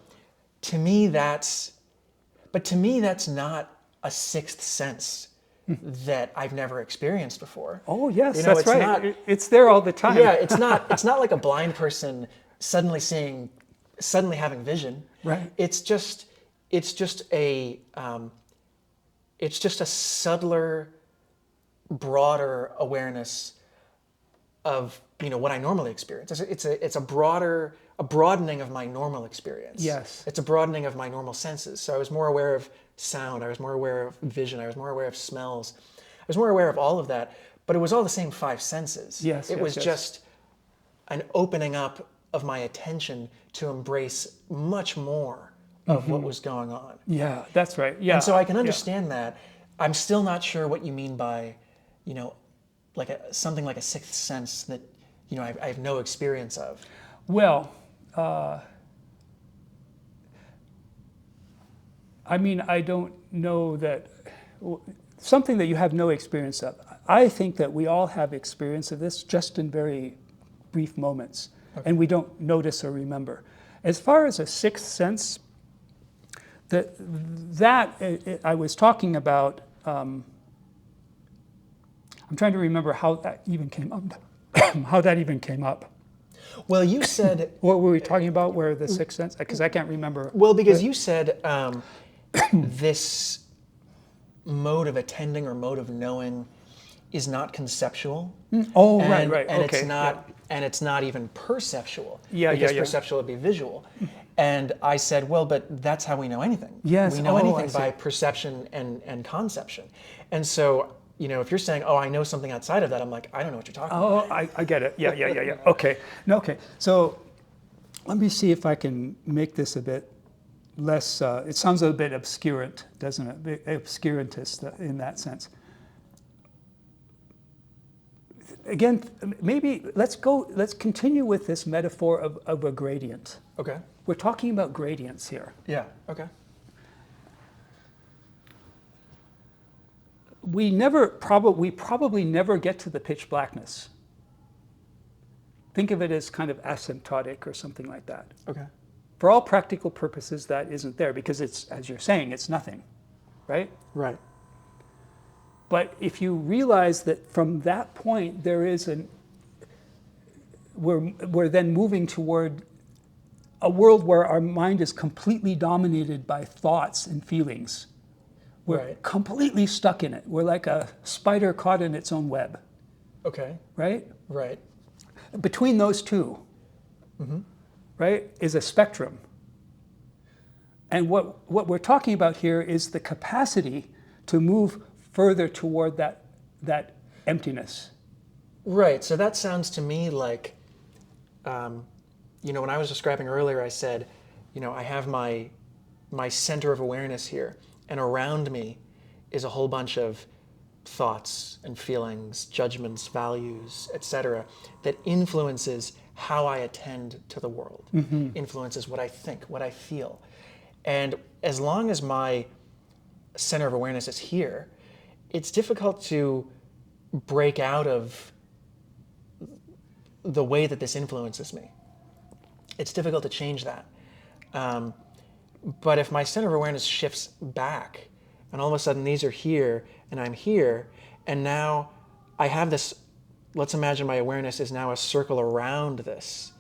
me, that's not a sixth sense that I've never experienced before. Oh yes, You know, that's it's right. not- It's there all the time. Yeah, it's not like a blind person suddenly having vision. Right. It's just a subtler, broader awareness of what I normally experience. It's a broadening of my normal experience. Yes. It's a broadening of my normal senses. So I was more aware of sound. I was more aware of vision. I was more aware of smells. I was more aware of all of that. But it was all the same five senses. Yes. It was just an opening up of my attention to embrace much more of what was going on. Yeah, that's right. Yeah. And so I can understand that. I'm still not sure what you mean by, something like a sixth sense that, I have no experience of. Well, I don't know that something that you have no experience of. I think that we all have experience of this, just in very brief moments, and we don't notice or remember. As far as a sixth sense, I was talking about. I'm trying to remember how that even came up. How that even came up. Well, you said. What were we talking about? Where the sixth sense? Because I can't remember. Well, because you said this mode of attending or mode of knowing is not conceptual. Oh, and, right. And Okay. it's not, and it's not even perceptual. Yeah, because yeah. perceptual would be visual. And I said, well, but that's how we know anything. Yes. We know I anything see. by perception and conception. And so, if you're saying, oh, I know something outside of that, I'm like, I don't know what you're talking about. Oh, I get it. Yeah. Okay. No, okay. So let me see if I can make this a bit less, it sounds a bit obscurant, doesn't it? Bit obscurantist in that sense. Again, maybe let's continue with this metaphor of a gradient. Okay. We're talking about gradients here. Yeah. Okay. We probably never get to the pitch blackness. Think of it as kind of asymptotic or something like that. Okay. For all practical purposes, that isn't there because it's, as you're saying, it's nothing, right? Right. But if you realize that from that point there is we're then moving toward a world where our mind is completely dominated by thoughts and feelings. We're completely stuck in it. We're like a spider caught in its own web. Okay. Right? Right. Between those two, right, is a spectrum. And what we're talking about here is the capacity to move further toward that emptiness. Right. So that sounds to me like, when I was describing earlier, I said, I have my center of awareness here, and around me is a whole bunch of thoughts and feelings, judgments, values, etc., that influences how I attend to the world, influences what I think, what I feel. And as long as my center of awareness is here, it's difficult to break out of the way that this influences me. It's difficult to change that. But if my center of awareness shifts back, and all of a sudden these are here, and I'm here, and now I have this, let's imagine my awareness is now a circle around this.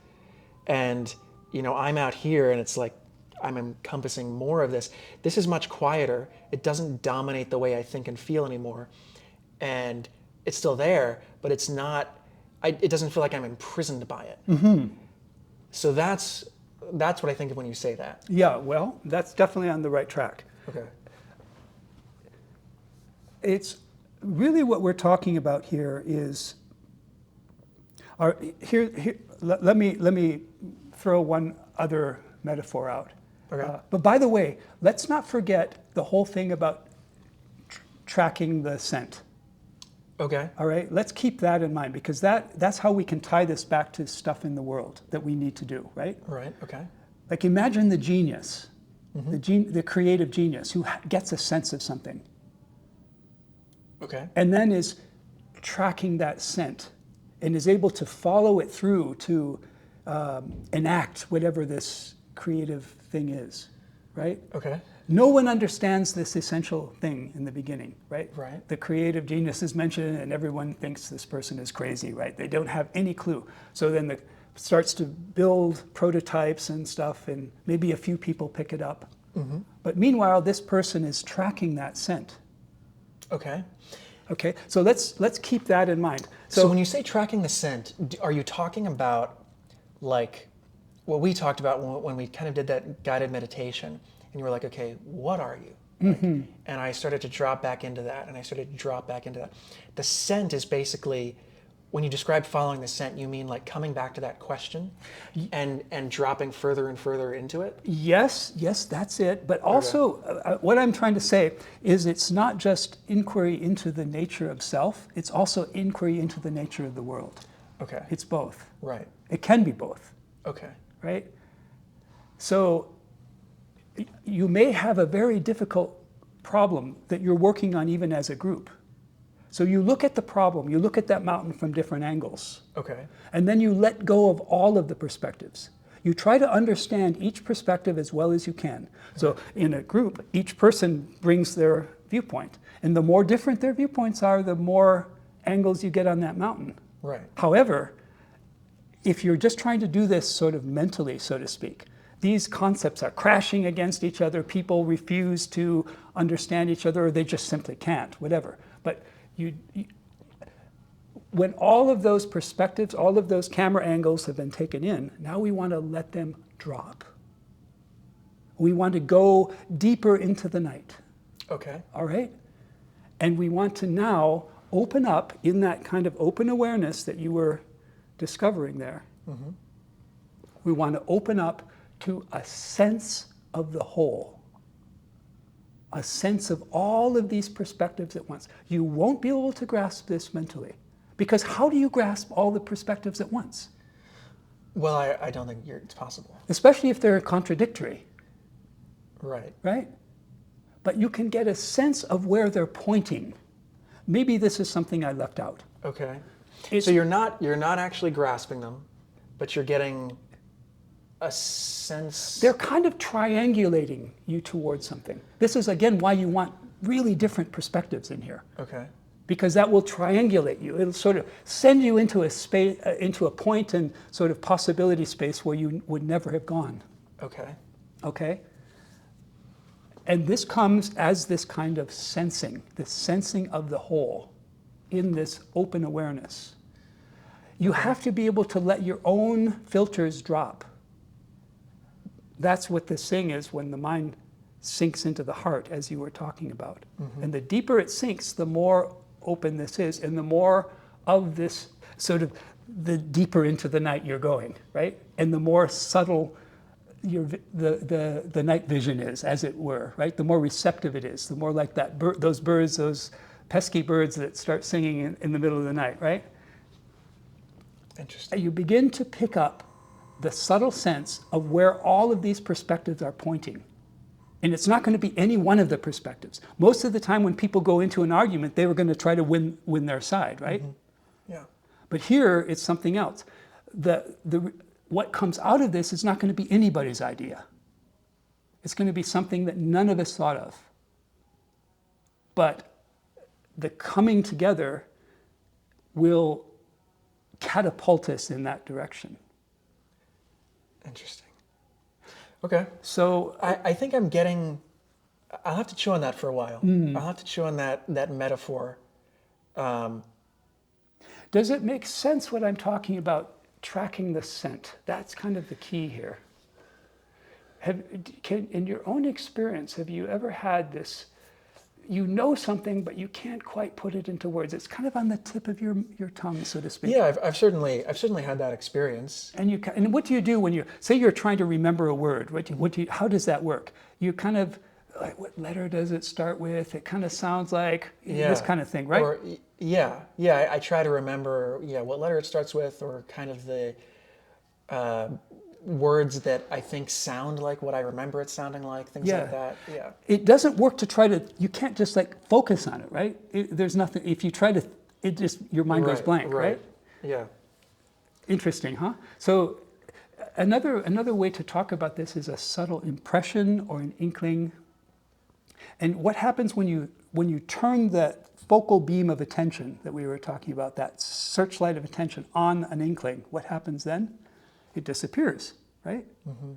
And, I'm out here, and it's like I'm encompassing more of this. This is much quieter. It doesn't dominate the way I think and feel anymore. And it's still there, but it's not, it doesn't feel like I'm imprisoned by it. So that's what I think of when you say that. Yeah, well, that's definitely on the right track. Okay. It's really what we're talking about here is, let me throw one other metaphor out. Okay. But by the way, let's not forget the whole thing about tracking the scent. Okay. All right, let's keep that in mind because that's how we can tie this back to stuff in the world that we need to do, right? Right. Okay. Like imagine the genius the creative genius who gets a sense of something Okay. and then is tracking that scent and is able to follow it through to enact whatever this creative thing is, right? Okay. No one understands this essential thing in the beginning, right? Right. The creative genius is mentioned and everyone thinks this person is crazy, right? They don't have any clue. So then starts to build prototypes and stuff and maybe a few people pick it up. But meanwhile, this person is tracking that scent. Okay. Okay, so let's keep that in mind. So when you say tracking the scent, are you talking about like what we talked about when we kind of did that guided meditation and you were like, okay, what are you? Like, and I started to drop back into that and I started to drop back into that. The scent is basically, when you describe following the scent, you mean like coming back to that question and dropping further and further into it? Yes, that's it. But also, what I'm trying to say is it's not just inquiry into the nature of self, it's also inquiry into the nature of the world. Okay. It's both. Right. It can be both, Okay. right? So you may have a very difficult problem that you're working on even as a group. So you look at the problem, you look at that mountain from different angles. Okay. And then you let go of all of the perspectives. You try to understand each perspective as well as you can. So in a group, each person brings their viewpoint. And the more different their viewpoints are, the more angles you get on that mountain. Right. However, if you're just trying to do this sort of mentally, so to speak, these concepts are crashing against each other. People refuse to understand each other, or they just simply can't, whatever. But when all of those perspectives, all of those camera angles have been taken in, now we want to let them drop. We want to go deeper into the night. Okay. All right? And we want to now open up in that kind of open awareness that you were discovering there. We want to open up to a sense of the whole. A sense of all of these perspectives at once. You won't be able to grasp this mentally. Because how do you grasp all the perspectives at once? Well, I don't think it's possible. Especially if they're contradictory, Right. right? But you can get a sense of where they're pointing. Maybe this is something I left out. Okay. So you're not actually grasping them, but you're getting a sense. They're kind of triangulating you towards something. This is, again, why you want really different perspectives in here. Okay. Because that will triangulate you. It'll sort of send you into a space, into a point and sort of possibility space where you would never have gone. Okay. Okay? And this comes as this kind of sensing, this sensing of the whole in this open awareness. You have to be able to let your own filters drop. That's what this thing is when the mind sinks into the heart, as you were talking about. And the deeper it sinks, the more open this is, and the more of this sort of, the deeper into the night you're going, right? And the more subtle the night vision is, as it were, right? The more receptive it is, the more like that those birds, those pesky birds that start singing in the middle of the night, right? Interesting. You begin to pick up the subtle sense of where all of these perspectives are pointing. And it's not going to be any one of the perspectives. Most of the time when people go into an argument, they were going to try to win their side, right? Yeah. But here, it's something else. What comes out of this is not going to be anybody's idea. It's going to be something that none of us thought of. But the coming together will catapult us in that direction. Interesting. Okay. So I think I'm getting, I'll have to chew on that for a while. I'll have to chew on that metaphor. does it make sense what I'm talking about, tracking the scent? That's kind of the key here. In your own experience, have you ever had this, you know something, but you can't quite put it into words? It's kind of on the tip of your tongue, so to speak. Yeah, I've certainly had that experience. And what do you do when say you're trying to remember a word? How does that work? You kind of, like, what letter does it start with? It kind of sounds like this kind of thing, right? Or, I try to remember, what letter it starts with, or kind of the words that I think sound like what I remember it sounding like, things Yeah. like that. Yeah. It doesn't work to try to, you can't just like focus on it, right? There's nothing, if you try to, it just, your mind goes blank, right? Yeah. Interesting, huh? So another way to talk about this is a subtle impression or an inkling. And what happens when you turn the focal beam of attention that we were talking about, that searchlight of attention on an inkling, what happens then? It disappears, right? Mm-hmm.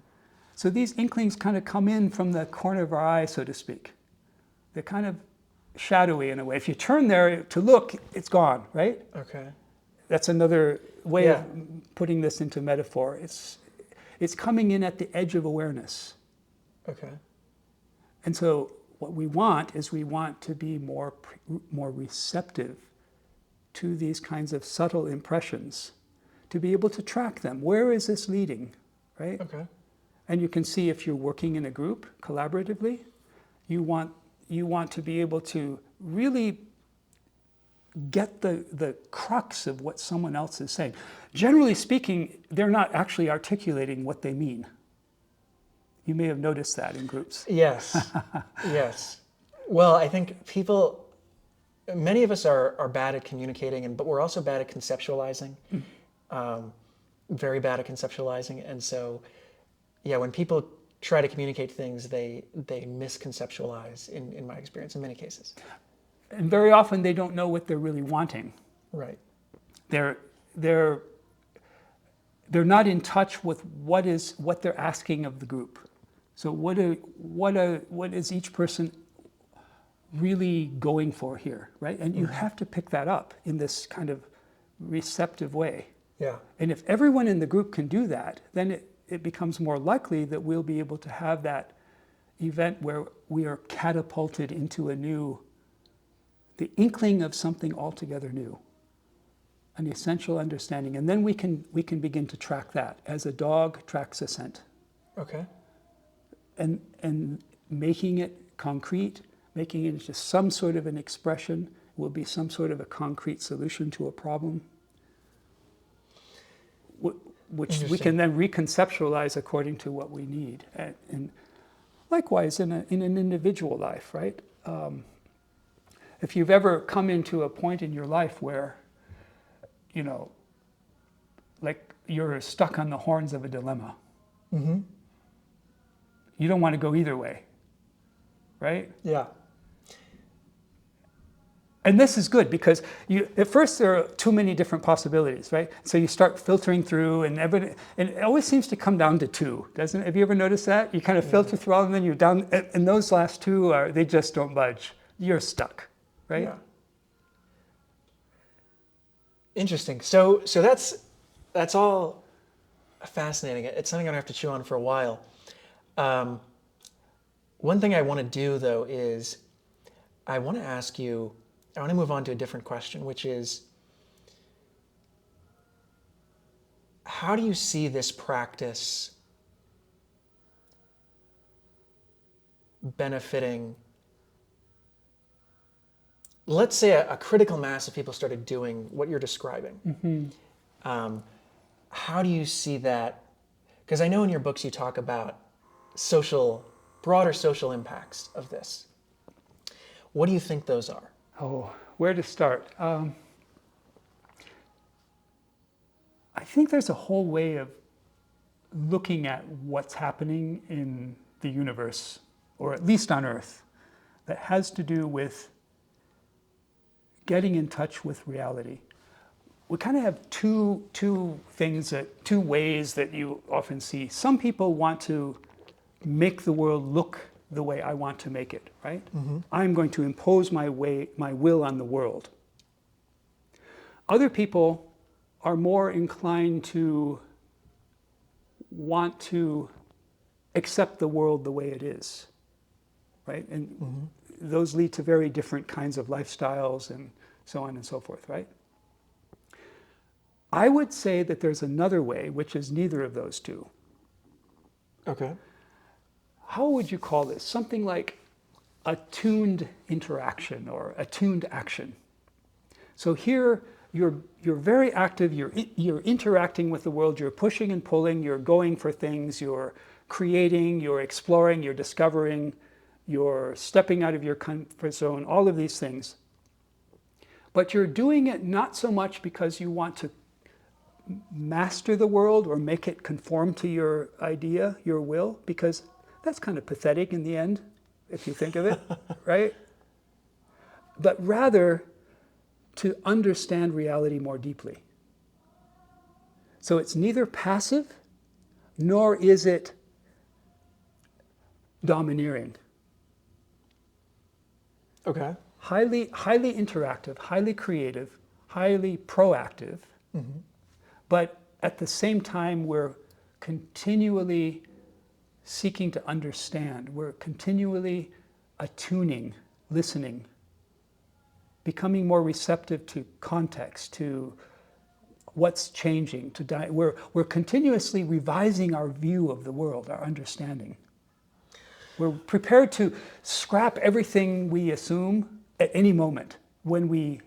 So these inklings kind of come in from the corner of our eye, so to speak. They're kind of shadowy in a way. If you turn there to look, it's gone, right? Okay. That's another way of putting this into metaphor. It's coming in at the edge of awareness. Okay. And so what we want is we want to be more receptive to these kinds of subtle impressions, to be able to track them. Where is this leading, right? Okay. And you can see if you're working in a group collaboratively, you want to be able to really get the crux of what someone else is saying. Generally speaking, they're not actually articulating what they mean. You may have noticed that in groups. Yes. Yes. Well, I think many of us are bad at communicating, but we're also bad at conceptualizing. Very bad at conceptualizing. And so, yeah, when people try to communicate things, they misconceptualize, in my experience, in many cases. And very often they don't know what they're really wanting. Right. They're not in touch with what they're asking of the group. So what is each person really going for here, right? And you have to pick that up in this kind of receptive way. Yeah. And if everyone in the group can do that, then it becomes more likely that we'll be able to have that event where we are catapulted into the inkling of something altogether new, an essential understanding. And then we can begin to track that as a dog tracks a scent. Okay. And making it concrete, making it into some sort of an expression will be some sort of a concrete solution to a problem, which we can then reconceptualize according to what we need. And likewise in an individual life, right? If you've ever come into a point in your life where, like you're stuck on the horns of a dilemma. Mm-hmm. You don't want to go either way, right? Yeah. And this is good because at first there are too many different possibilities, right? So you start filtering through, and it always seems to come down to two, doesn't it? Have you ever noticed that? You kind of filter through all, and then you're down, and those last two they just don't budge. You're stuck, right? Yeah. Interesting. So that's all fascinating. It's something I'm gonna have to chew on for a while. One thing I want to do though is I want to move on to a different question, which is, how do you see this practice benefiting, let's say a critical mass of people started doing what you're describing? Mm-hmm. How do you see that? Because I know in your books you talk about broader social impacts of this. What do you think those are? Oh, where to start? I think there's a whole way of looking at what's happening in the universe, or at least on Earth, that has to do with getting in touch with reality. We kind of have two ways that you often see. Some people want to make the world look the way I want to make it, right? Mm-hmm. I'm going to impose my will on the world. Other people are more inclined to want to accept the world the way it is, right? And those lead to very different kinds of lifestyles and so on and so forth, right? I would say that there's another way, which is neither of those two. Okay. How would you call this? Something like attuned interaction or attuned action. So here, you're very active, you're interacting with the world, you're pushing and pulling, you're going for things, you're creating, you're exploring, you're discovering, you're stepping out of your comfort zone, all of these things. But you're doing it not so much because you want to master the world or make it conform to your idea, your will, because that's kind of pathetic in the end, if you think of it, right? But rather to understand reality more deeply. So it's neither passive nor is it domineering. Okay. Highly interactive, highly creative, highly proactive, but at the same time we're continually seeking to understand. We're continually attuning, listening, becoming more receptive to context, to what's changing. We're continuously revising our view of the world, our understanding. We're prepared to scrap everything we assume at any moment when we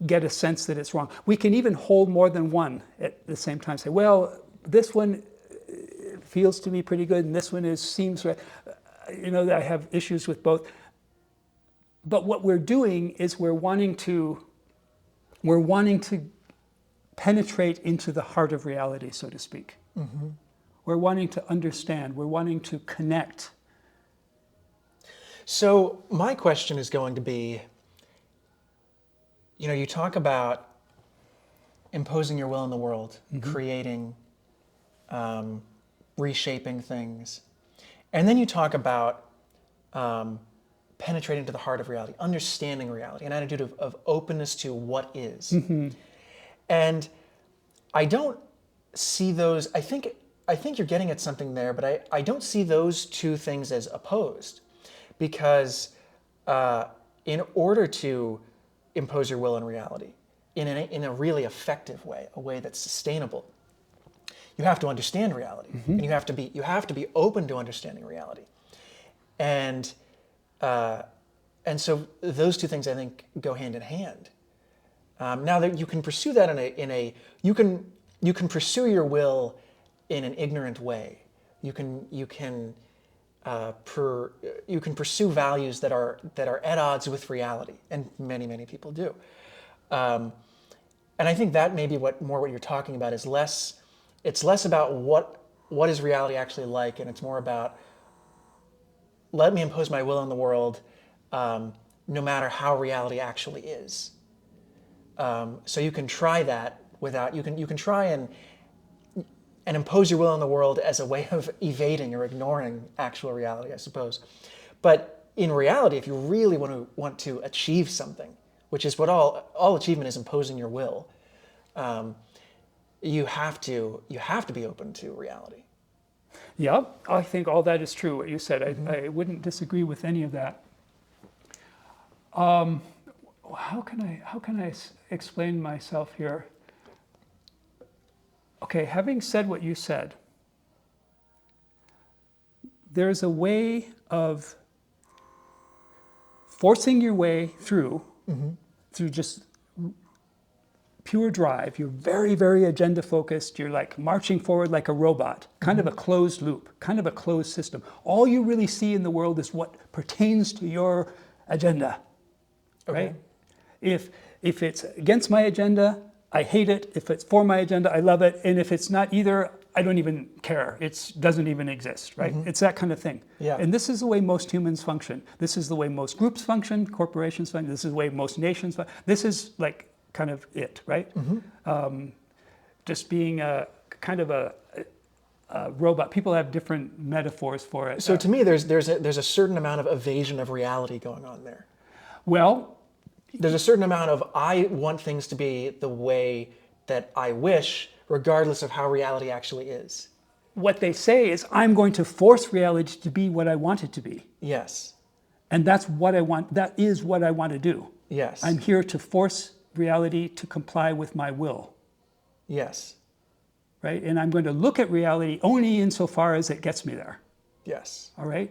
get a sense that it's wrong. We can even hold more than one at the same time. Say, well, this one feels to me pretty good, and this one seems right. I have issues with both. But what we're doing is we're wanting to penetrate into the heart of reality, so to speak. Mm-hmm. We're wanting to understand. We're wanting to connect. So my question is going to be, you talk about imposing your will in the world, creating, reshaping things. And then you talk about penetrating to the heart of reality, understanding reality, an attitude of openness to what is. Mm-hmm. And I don't see those, I think you're getting at something there, but I don't see those two things as opposed. Because in order to impose your will in reality, in a really effective way, a way that's sustainable, you have to understand reality, and you have to be open to understanding reality, and so those two things I think go hand in hand. Now that you can pursue that you can pursue your will in an ignorant way. You can pursue values that are at odds with reality, and many people do. And I think that may be what you're talking about is less. It's less about what is reality actually like, and it's more about let me impose my will on the world, no matter how reality actually is. So you can try that without you can try and impose your will on the world as a way of evading or ignoring actual reality, I suppose. But in reality, if you really want to achieve something, which is what all achievement is, imposing your will, you have to be open to reality. Yeah, I think all that is true, what you said. I wouldn't disagree with any of that. How can I explain myself here? Okay, having said what you said, there's a way of forcing your way through just pure drive. You're very, very agenda focused. You're like marching forward like a robot, kind of a closed loop, kind of a closed system. All you really see in the world is what pertains to your agenda, right? If it's against my agenda, I hate it. If it's for my agenda, I love it. And if it's not either, I don't even care. It doesn't even exist, right? It's that kind of thing. Yeah. And this is the way most humans function. This is the way most groups function, corporations function. This is the way most nations function. This is like kind of it, right? Just being a kind of a robot. People have different metaphors for it. So to me, there's a certain amount of evasion of reality going on there. Well, there's a certain amount of I want things to be the way that I wish, regardless of how reality actually is. What they say is, I'm going to force reality to be what I want it to be. Yes. And that's what I want. That is what I want to do. Yes. I'm here to force reality to comply with my will. Yes. Right? And I'm going to look at reality only insofar as it gets me there. Yes. All right?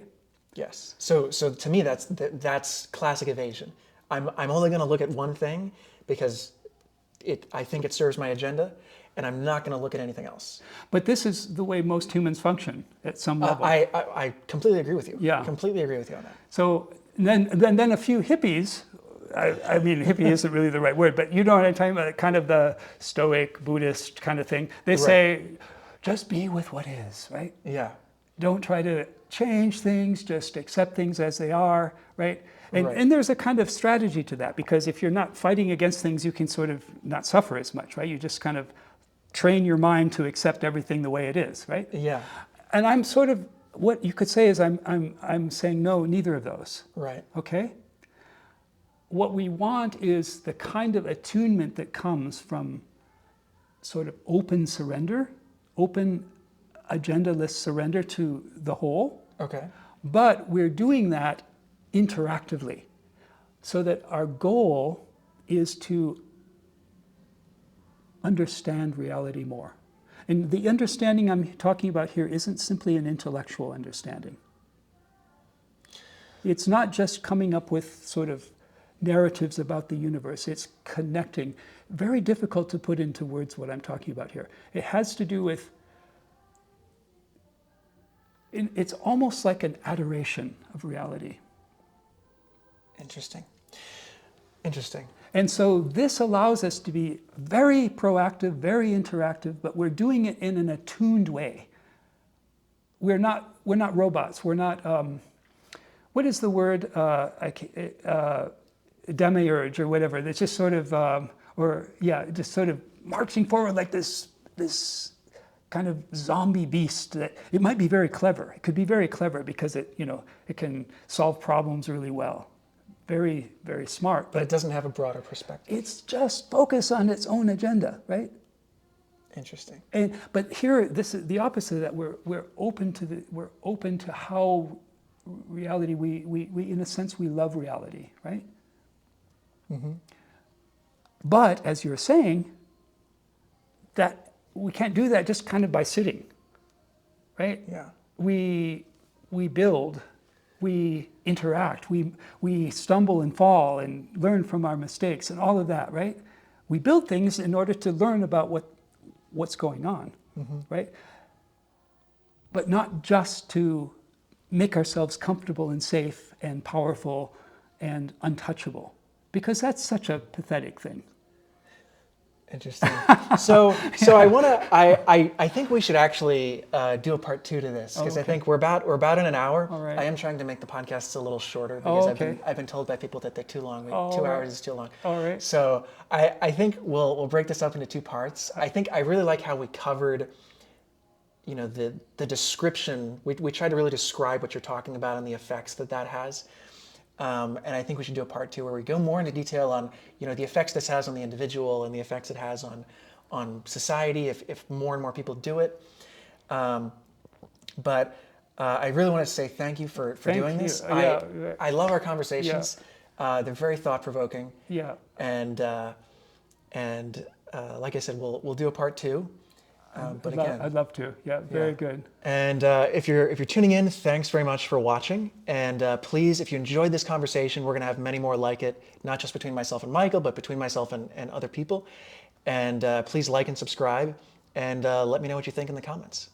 Yes. So to me, that's classic evasion. I'm only going to look at one thing because I think it serves my agenda, and I'm not going to look at anything else. But this is the way most humans function at some level. I completely agree with you. Yeah. Completely agree with you on that. So then a few hippies, I mean, hippie isn't really the right word, but you know what I'm talking about, kind of the Stoic, Buddhist kind of thing. They say, just be with what is, right? Yeah. Don't try to change things, just accept things as they are, right? And there's a kind of strategy to that, because if you're not fighting against things, you can sort of not suffer as much, right? You just kind of train your mind to accept everything the way it is, right? Yeah. And I'm sort of, what you could say is I'm saying no, neither of those. Right. Okay? What we want is the kind of attunement that comes from sort of open surrender, open agendaless surrender to the whole. Okay. But we're doing that interactively, so that our goal is to understand reality more. And the understanding I'm talking about here isn't simply an intellectual understanding. It's not just coming up with sort of narratives about the universe. It's connecting. Very difficult to put into words what I'm talking about here. It has to do with, it's almost like an adoration of reality. Interesting. Interesting. And so this allows us to be very proactive, very interactive, but we're doing it in an attuned way. We're not robots. We're not, what is the word, demiurge or whatever. That's just sort of, just sort of marching forward like this kind of zombie beast. That it might be very clever. It could be very clever because it can solve problems really well. Very, very smart. But it doesn't have a broader perspective. It's just focused on its own agenda, right? Interesting. But here, this is the opposite of that. We're open to how reality. We in a sense we love reality, right? Mm-hmm. But as you're saying, that we can't do that just kind of by sitting, right? Yeah. We build. We interact, we stumble and fall and learn from our mistakes and all of that, right? We build things in order to learn about what's going on, right? But not just to make ourselves comfortable and safe and powerful and untouchable, because that's such a pathetic thing. Interesting. So I think we should actually do a part 2 to this, because I think we're about in an hour. All right. I am trying to make the podcasts a little shorter because okay. I've been told by people that they're too long. 2 right. hours is too long. All right. So I think we'll break this up into 2 parts. I think I really like how we covered, the description. We tried to really describe what you're talking about and the effects that has. And I think we should do a part 2 where we go more into detail on, the effects this has on the individual and the effects it has on society if more and more people do it. But I really want to say thank you for doing this. I love our conversations. Yeah. They're very thought-provoking. Yeah. And like I said, we'll do a part 2. But again, I'd love to. Yeah, very good. And if you're tuning in, thanks very much for watching. And please, if you enjoyed this conversation, we're going to have many more like it, not just between myself and Michael, but between myself and other people. And please like and subscribe, and let me know what you think in the comments.